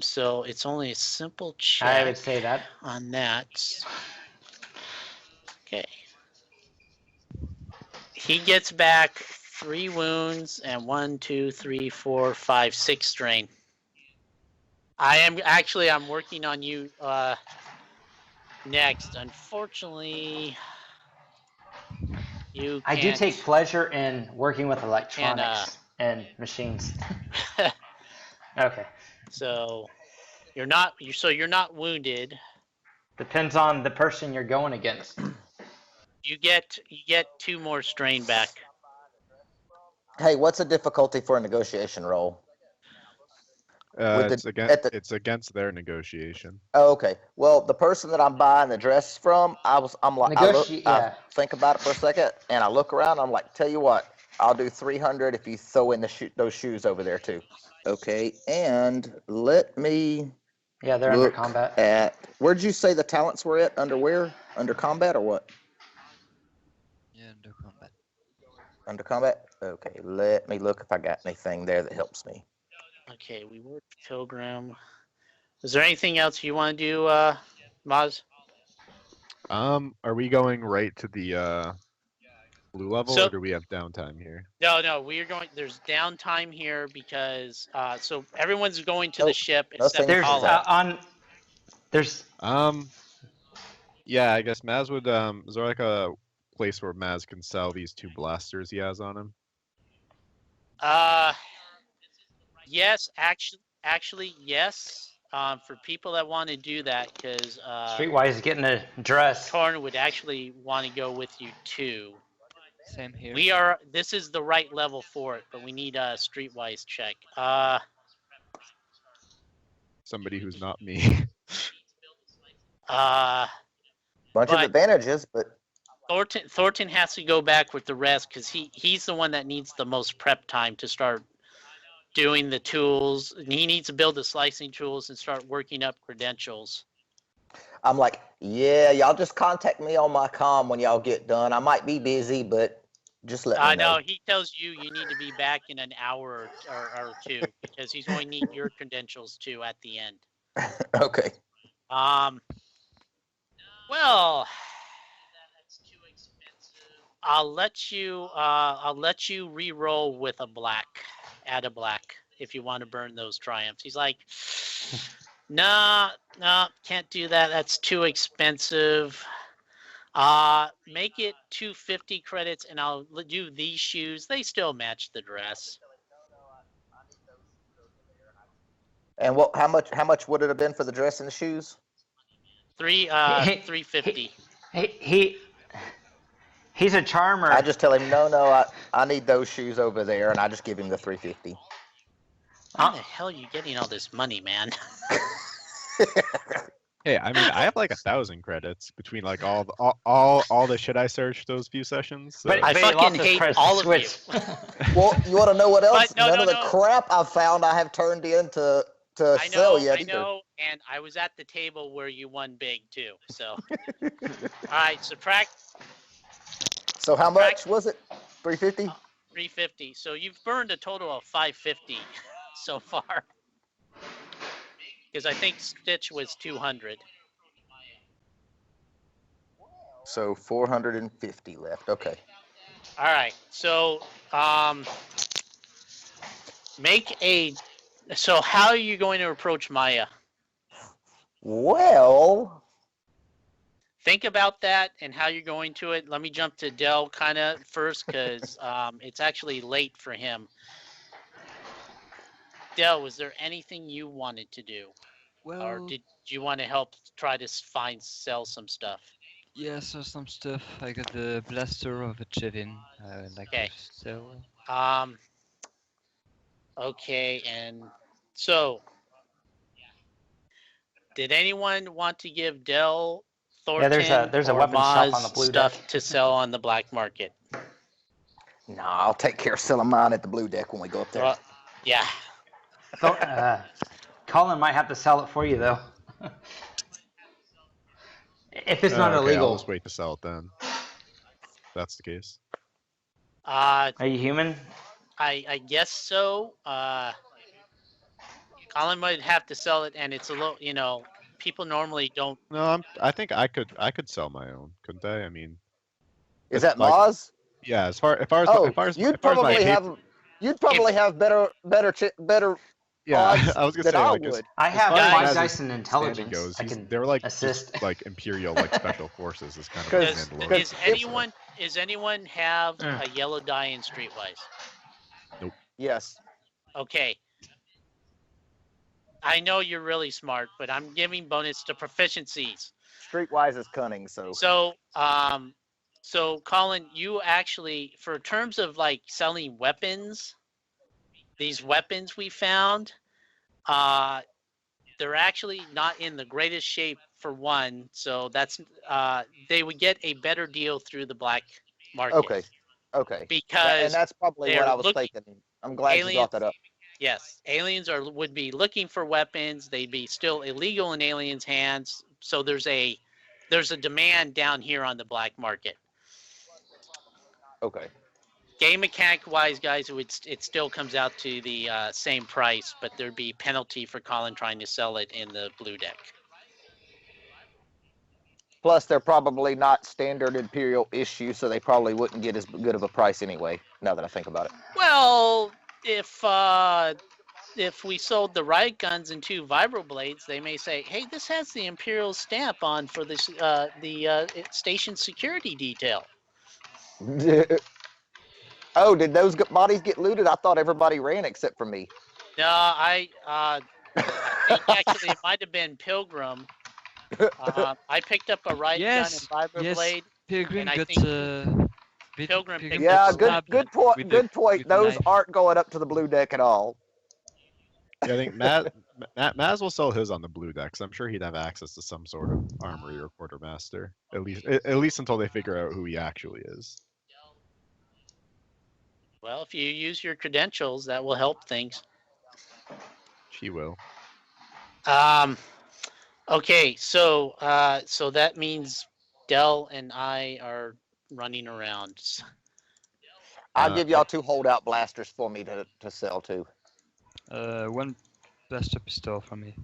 So it's only a simple check. I would say that. On that. Okay. He gets back 3 wounds and 1, 2, 3, 4, 5, 6 strain. I'm working on you next. Unfortunately, you I can't. do take pleasure in working with electronics and machines. Okay. So you're not wounded. Depends on the person you're going against. You get 2 more strain back. Hey, what's the difficulty for a negotiation roll? It's against their negotiation. Oh, okay. Well, the person that I'm buying the dress from, I'm like, I think about it for a second, and I look around. I'm like, tell you what, I'll do 300 if you throw in those shoes over there too. Okay, and let me. Yeah, they're under combat. Where'd you say the talents were at? Under where? Under combat or what? Yeah, under combat. Under combat? Okay, let me look if I got anything there that helps me. Okay, we worked Pilgrim. Is there anything else you want to do, Maz? Are we going right to the blue level, or do we have downtime here? No, we are going. There's downtime here because so everyone's going to the ship except Colin. Yeah, I guess Maz would. Is there like a place where Maz can sell these 2 blasters he has on him? Yes, actually, yes. For people that want to do that, because Streetwise getting a dress. Torn would actually want to go with you too. Same here. This is the right level for it, but we need a Streetwise check. Somebody who's not me. Bunch of advantages, but Thornton has to go back with the rest because he's the one that needs the most prep time to start doing the tools. He needs to build the slicing tools and start working up credentials. I'm like, yeah, y'all just contact me on my comm when y'all get done. I might be busy, but just let me know. No, he tells you need to be back in an hour or 2 because he's going to need your credentials too at the end. Okay. Well, I'll let you re-roll with a black. Add a black if you want to burn those triumphs. He's like, no, can't do that. That's too expensive. Make it 250 credits, and I'll do these shoes. They still match the dress. And how much would it have been for the dress and the shoes? 350. He's a charmer. I just tell him, no, I need those shoes over there, and I just give him the 350. How the hell are you getting all this money, man? Hey, I mean, I have like 1,000 credits between like all the shit I searched those few sessions. So. But I he fucking lost his hate credits all to of you. Switch. Well, you want to know what else? But no, None no, of the no. crap I've found I have turned into I sell know, yet I either. know, and I was at the table where you won big too. So, all right, subtract So how much was it? 350? 350. So you've burned a total of 550 so far. Because I think Stitch was 200. So 450 left. Okay. All right, so make a. So how are you going to approach Maya? Well, Think about that and how you're going to it. Let me jump to Dell kind of first because it's actually late for him. Dell, was there anything you wanted to do? Well, Or did you want to help try to sell some stuff? yeah, so some stuff. I got the blaster of a Chevin. I would like Okay. to sell. Okay, and so did anyone want to give Dell Thornton there's a or weapons shop on the Maz blue stuff deck. to sell on the black market? no, I'll take care of selling mine at the blue deck when we go up there. Yeah. Colin might have to sell it for you though. If it's not Okay, illegal. I'll just wait to sell it then. If that's the case. Are you human? I guess so. Colin might have to sell it, and it's a little, people normally don't. No, I think I could sell my own, couldn't I? I mean, Is it's that like- Moz? yeah. As far as You'd my probably cap- have better yeah, odds I was gonna than say I like would. I have far as 5 Maz's dice in standing intelligence. goes, I can they're like assist. just like Imperial like special forces is kind of Because- standalone. because- Is anyone have a yellow die in Streetwise? Yes. Okay. I know you're really smart, but I'm giving bonus to proficiencies. Streetwise is cunning, so. So Colin, you actually, for terms of like selling weapons, these weapons we found, they're actually not in the greatest shape for one. So that's they would get a better deal through the black market. Okay. Because And that's probably what they're I was thinking. I'm glad you brought that up. Yes, aliens would be looking for weapons. They'd be still illegal in aliens' hands. So there's a demand down here on the black market. Okay. Game mechanic wise, guys, it still comes out to the same price, but there'd be penalty for Colin trying to sell it in the blue deck. Plus, they're probably not standard Imperial issue, so they probably wouldn't get as good of a price anyway, now that I think about it. Well, if we sold the riot guns and 2 vibroblades, they may say, "Hey, this has the Imperial stamp on for this the station security detail." Oh, did those bodies get looted? I thought everybody ran except for me. No, I think actually it might have been Pilgrim. I picked up a riot gun and vibroblade. Pilgrim and I got think Pilgrim picked Yeah, up good point. Good point. Those aren't going up to the blue deck at all. Yeah, I think Maz will sell his on the blue deck, so I'm sure he'd have access to some sort of armory or quartermaster, at least until they figure out who he actually is. Well, if you use your credentials, that will help things. She will. Okay, so that means Dell and I are running around. I'll give y'all 2 holdout blasters for me to sell too. 1 blaster pistol for me.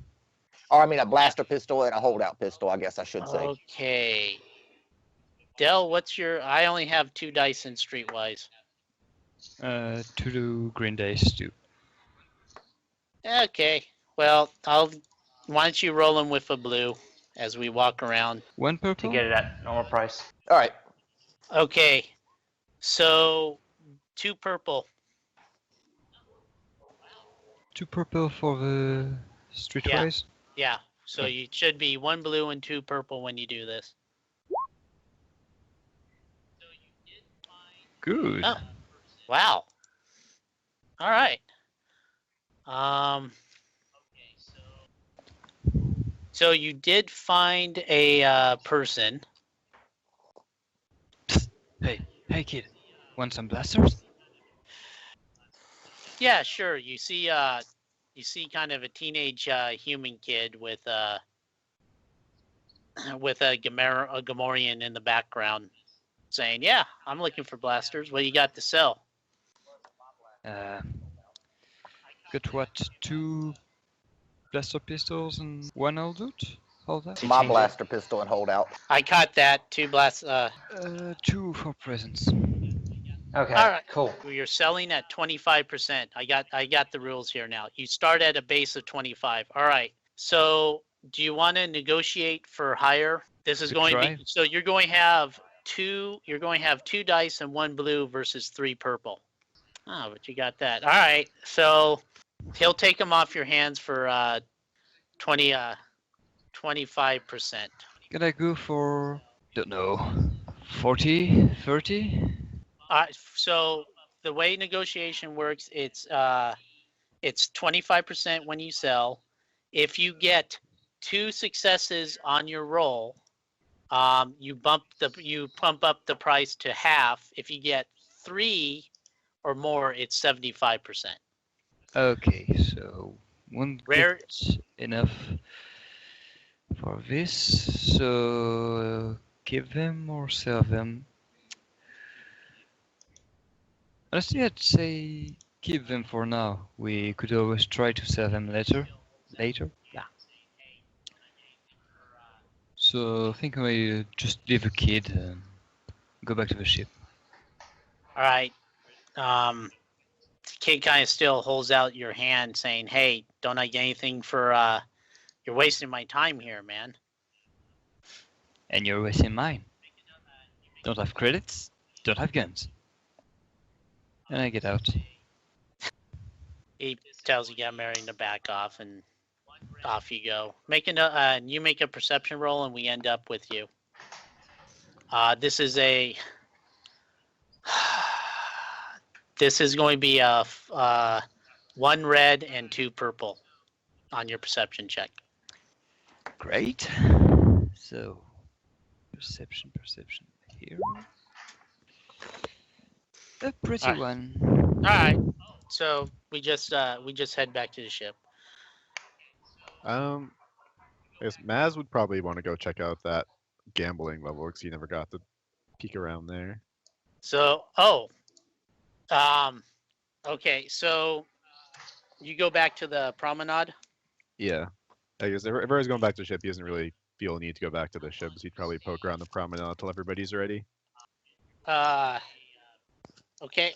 Or I mean a blaster pistol and a holdout pistol, I guess I should say. Okay. Dell, what's your? I only have 2 dice in Streetwise. 2 green dice too. Okay. Well, why don't you roll them with a blue as we walk around? 1 purple. To get it at normal price. All right. Okay. So 2 purple. 2 purple for the streetwise. Yeah. So you should be 1 blue and 2 purple when you do this. Good. Oh. Wow. All right. So you did find a person. Hey kid, want some blasters? Yeah, sure. You see kind of a teenage human kid with with a Gamorrean in the background, saying, "Yeah, I'm looking for blasters. What do you got to sell?" Got what? 2 blaster pistols and 1 Aldut? Hold that. My Change it. blaster pistol and holdout. I caught that. 2 blast. 2 for presents. Okay, All right. cool. You're selling at 25%. I got the rules here now. You start at a base of 25. All right. So do you want to negotiate for higher? This is Good going to try. be so you're going to have 2 dice and 1 blue versus 3 purple. Oh, but you got that. All right. So he'll take them off your hands for 25%. Can I go for, don't know, 40, 30? So the way negotiation works, it's 25% when you sell. If you get 2 successes on your roll, you pump up the price to half. If you get 3 or more, it's 75%. Okay, so won't Rare. get enough for this, so keep them or sell them. Honestly, I'd say keep them for now. We could always try to sell them later. Yeah. So I think I just leave a kid and go back to the ship. All right. The kid kind of still holds out your hand, saying, "Hey, don't I get anything for? You're wasting my time here, man." And you're wasting mine. Don't have credits, don't have guns. And I get out. He tells you Gamorrean to back off, and off you go. You make a perception roll, and we end up with you. This is going to be a 1 red and 2 purple on your perception check. Great. So, perception here. A pretty Alright. one. All right. So we just head back to the ship. I guess Maz would probably want to go check out that gambling level because he never got to peek around there. So, okay. So you go back to the promenade. Yeah. I guess if everybody's going back to the ship, he doesn't really feel a need to go back to the ship. So he'd probably poke around the promenade until everybody's ready. Okay.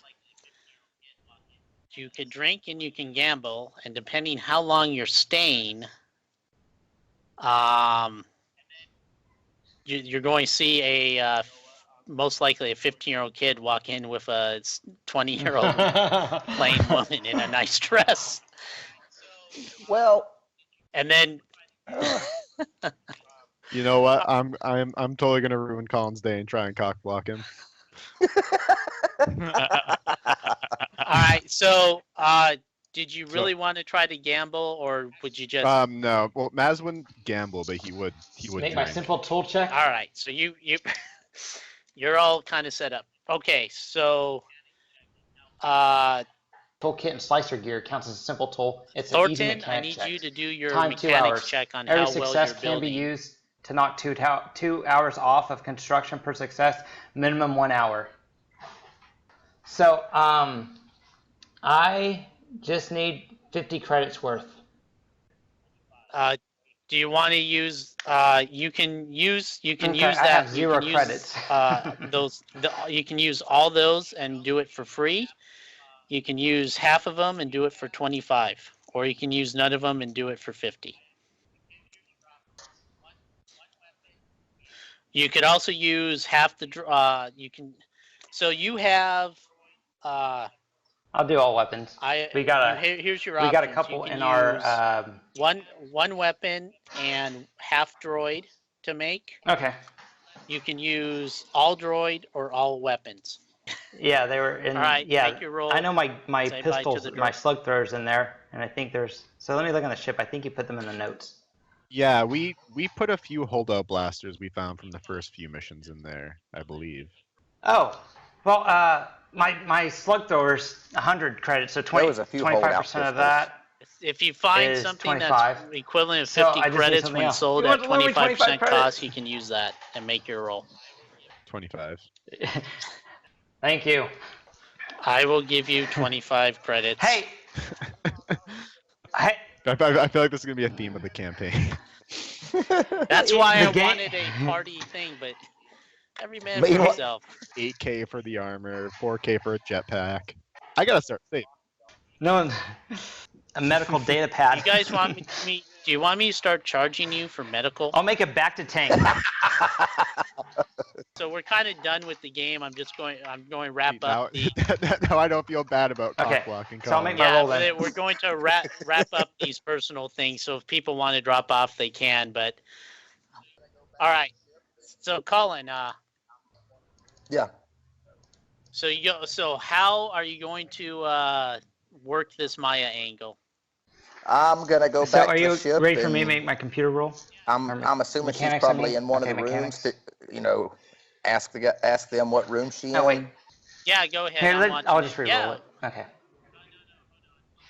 You can drink and you can gamble, and depending how long you're staying, you're going to see a most likely a 15-year-old kid walk in with a 20-year-old plain woman in a nice dress, Well, and then You know what? I'm totally gonna ruin Colin's day and try and cock block him. all right. So, did you really want to try to gamble, or would you just? No. Well, Maz wouldn't gamble, but he would Make my drink. simple tool check. All right. So you're all kind of set up. Okay. So, Toolkit and slicer gear counts as a simple tool. It's an easy Thornton, mechanic I need check. you to do your Time 2 mechanics hours. check on Every how well success you're can be building. used to knock 2 hours off of construction per success, minimum 1 hour. So I just need 50 credits worth. Do you want to use? You can use Okay, that. I have You 0 can use, credits. you can use all those and do it for free. You can use half of them and do it for 25, or you can use none of them and do it for 50. You could also use half the. You can. So you have. I'll do all weapons. Here's your options. We got a couple in our. One weapon and half droid to make. Okay. You can use all droid or all weapons. Yeah, they were in. All right, yeah, make your roll. I know my Say bye to pistols, the my drone. slug throwers in there, and I think there's. So let me look on the ship. I think you put them in the notes. Yeah, we put a few holdout blasters we found from the first few missions in there, I believe. Oh, well, my slug throwers 100 credits, so There was a few holdout 25% of pistols. that If you find is something 25. that's equivalent of So 50 I just need credits something when else. sold You at want literally 25% 25 cost, credits? you can use that and make your roll. 25. Thank you. I will give you 25 credits. Hey, hey, I feel like this is gonna be a theme of the campaign. That's why the I game- wanted a party thing, but every man for Meanwhile- himself. 8K for the armor, 4K for a jetpack. I gotta start saving. no, a medical data pad. You guys want me? Do you want me to start charging you for medical? I'll make it back to tank. So we're kind of done with the game. I'm going to wrap up the. Now I don't feel bad about Okay, cock blocking. so I'll make my Yeah, roll then. we're going to wrap up these personal things. So if people want to drop off, they can. But all right. So Colin, Yeah. So how are you going to work this Maya angle? I'm gonna go So back are to you the ship. ready for me to and make my computer roll? I'm assuming she's mechanics, I probably mean? in one Okay, of the mechanics. rooms. Ask them what room she Oh, wait. in. Yeah, go ahead. Here, I'm watching I'll it. just re-roll Yeah. it. Okay.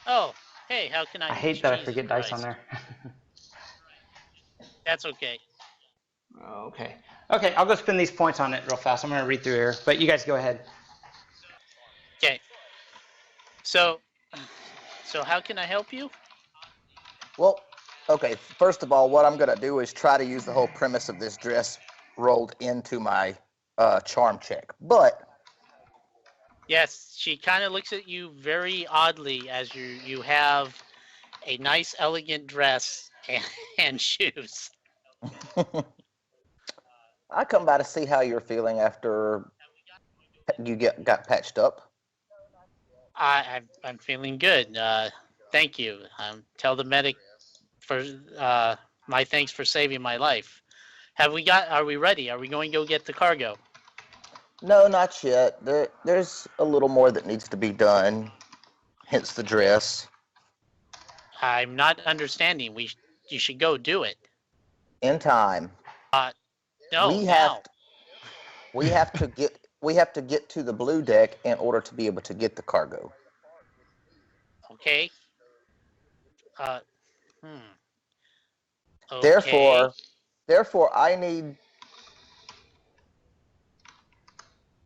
Oh, hey, how can I? I hate that I Jesus forget dice on Christ. there. That's okay. Okay. Okay, I'll go spin these points on it real fast. I'm going to read through here, but you guys go ahead. Okay. So how can I help you? Well, okay. First of all, what I'm gonna do is try to use the whole premise of this dress rolled into my charm check. But Yes, she kind of looks at you very oddly as you have a nice, elegant dress and shoes. I come by to see how you're feeling after you got patched up. I'm feeling good. Thank you. Tell the medic for my thanks for saving my life. Are we ready? Are we going to go get the cargo? No, not yet. There's a little more that needs to be done. Hence the dress. I'm not understanding. You should go do it. In time. No, we now. have to get to the blue deck in order to be able to get the cargo. Okay. Okay. Therefore, I need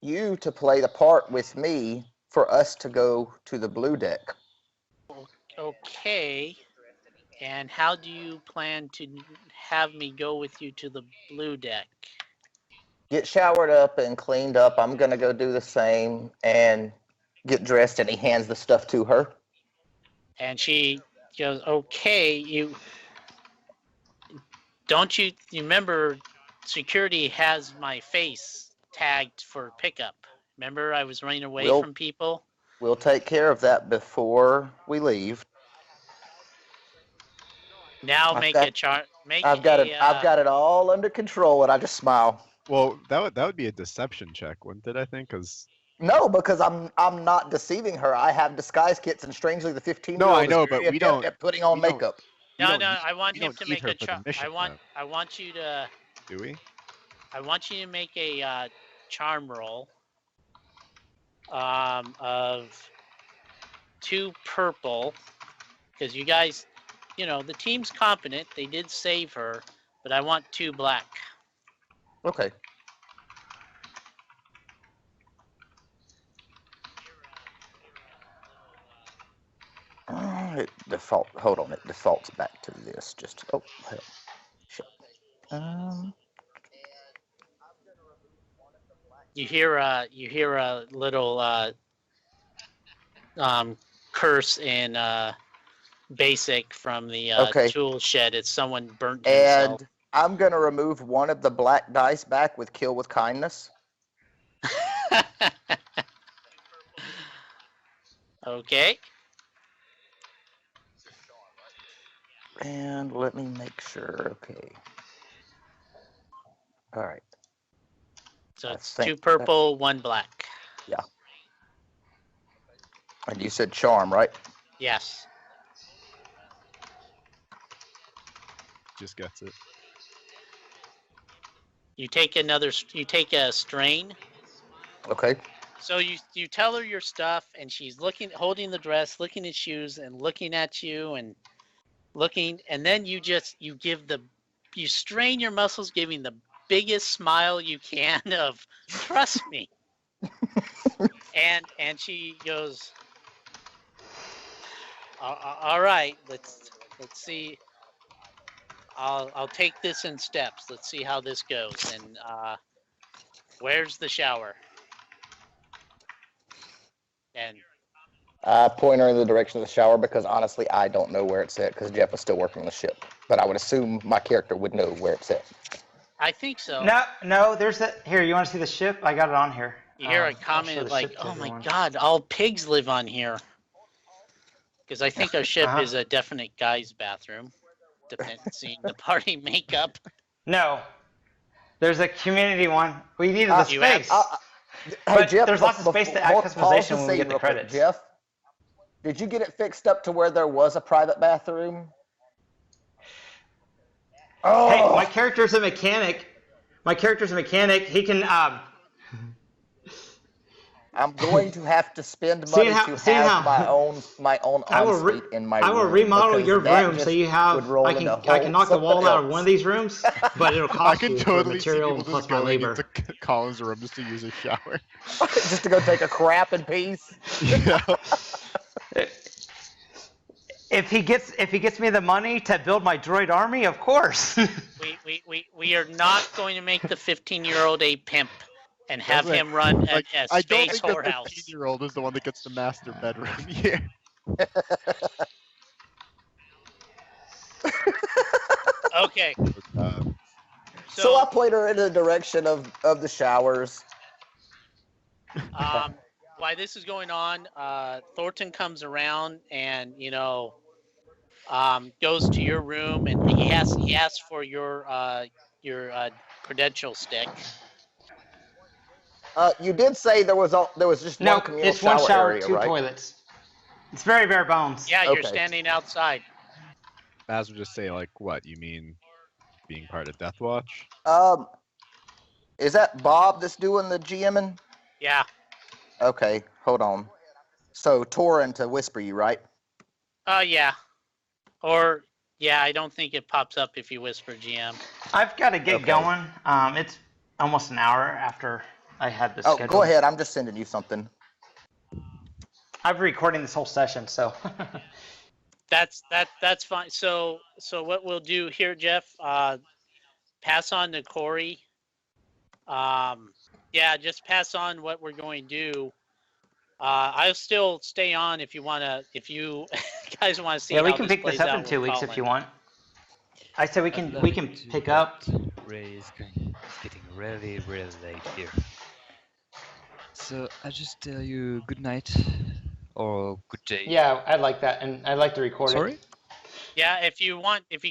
you to play the part with me for us to go to the blue deck. Okay. And how do you plan to have me go with you to the blue deck? Get showered up and cleaned up. I'm gonna go do the same and get dressed. And he hands the stuff to her. And she goes, okay, you remember security has my face tagged for pickup. Remember I was running away from people? We'll take care of that before we leave. Now I've make got- a chart. I've got it all under control, and I just smile. Well, that would be a deception check, wouldn't it? I think, because No, because I'm not deceiving her. I have disguise kits, and strangely, the 15-year-old No, I know, is very but we adept don't- at putting on we don't- makeup. we No, don't no, need- I want we him don't to need make her a for the chart. mission, though. I want you to. Do we? I want you to make a charm roll. Of 2 purple, because you guys, the team's competent. They did save her, but I want 2 black. Okay. Hold on. It defaults back to this. Oh, hell. Shit. You hear a little curse in basic from the Okay. tool shed. It's someone burnt himself. And I'm gonna remove one of the black dice back with kill with kindness. Okay. And let me make sure. Okay. All right. So I it's think 2 purple, 1 black. Yeah. And you said charm, right? Yes. Just gets it. You take a strain. Okay. So you tell her your stuff, and she's holding the dress, looking at shoes, and looking at you, and looking, and then you strain your muscles, giving the biggest smile you can of trust me. and she goes, all right, let's see. I'll take this in steps. Let's see how this goes. And where's the shower? And I point her in the direction of the shower because honestly, I don't know where it's at because Jeff was still working the ship. But I would assume my character would know where it's at. I think so. No, there's that. Here, you want to see the ship? I got it on here. You hear a I'll show comment the like, ship to "Oh my everyone. God, all pigs live on here." Because I think our ship is a definite guy's bathroom, seeing the party makeup. No, there's a community one. We needed the You have- space. Hey, But Jeff, there's lots of space to add pause the customization when we scene get the real quick. credits. Jeff, did you get it fixed up to where there was a private bathroom? Oh. Hey, my character's a mechanic. He can. I'm going to have to spend money to have my own ensuite in my room. I will remodel because your that room so just you have. would roll I can into knock the wall something out of one else. of these rooms, but it'll I cost can you for totally see material people plus just my going labor. into Colin's room just to use a shower. Just to go take a crap in peace. Yeah. If he gets me the money to build my droid army, of course. We are not going to make the 15-year-old a pimp and have That's him run Like, a I don't space think the whorehouse. 15-year-old is the one that gets the master bedroom here. Okay. So I played her in the direction of the showers. While this is going on, Thornton comes around and goes to your room, and he asks for your credential stick. You did say there was just one communal it's one shower, area, two right? toilets. It's very bare bones. Yeah, you're Okay. standing outside. Baz would just say, like, what? You mean being part of Death Watch? Is that Bob that's doing the GMing? Yeah. Okay, hold on. So Torin to whisper you, right? Yeah. Or yeah, I don't think it pops up if you whisper GM. I've got to get Okay. going. It's almost an hour after I had this. Oh, scheduled. go ahead. I'm just sending you something. I'm recording this whole session, so. That's fine. So what we'll do here, Jeff, pass on to Corey. Yeah, just pass on what we're going to do. I'll still stay on if you guys want to see. Yeah, we how can this pick this plays up out in 2 with weeks if Colin. you want. I said we I'd can love to, pick up. but Ray is getting really, really late here. So I just tell you good night or good day. Yeah, I like that, and I'd like to record Sorry? it. Yeah, if you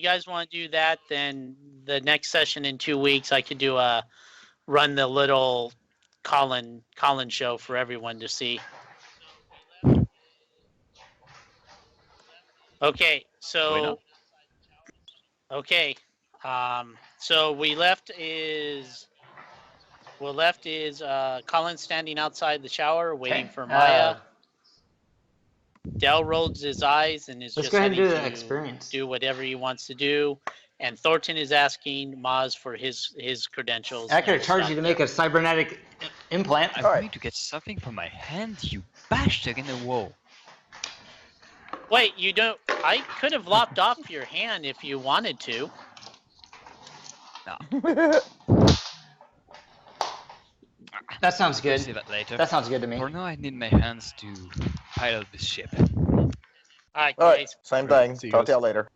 guys want to do that, then the next session in 2 weeks, I could run the little Colin show for everyone to see. Okay, so okay, so what left is Colin standing outside the shower waiting for Maya. Dell rolls his eyes and is Let's just go ahead and heading do the to experience. do whatever he wants to do. And Thornton is asking Maz for his credentials. I could charge you to make a cybernetic implant. I'm going to get something from my hand, you bastard, in the wall. Wait, you don't? I could have lopped off your hand if you wanted to. No. That sounds We'll good. see that later. That sounds good to me. For now, I need my hands to pilot this ship. All right, All right, guys. same All right, thing. see you Talk guys. to y'all later.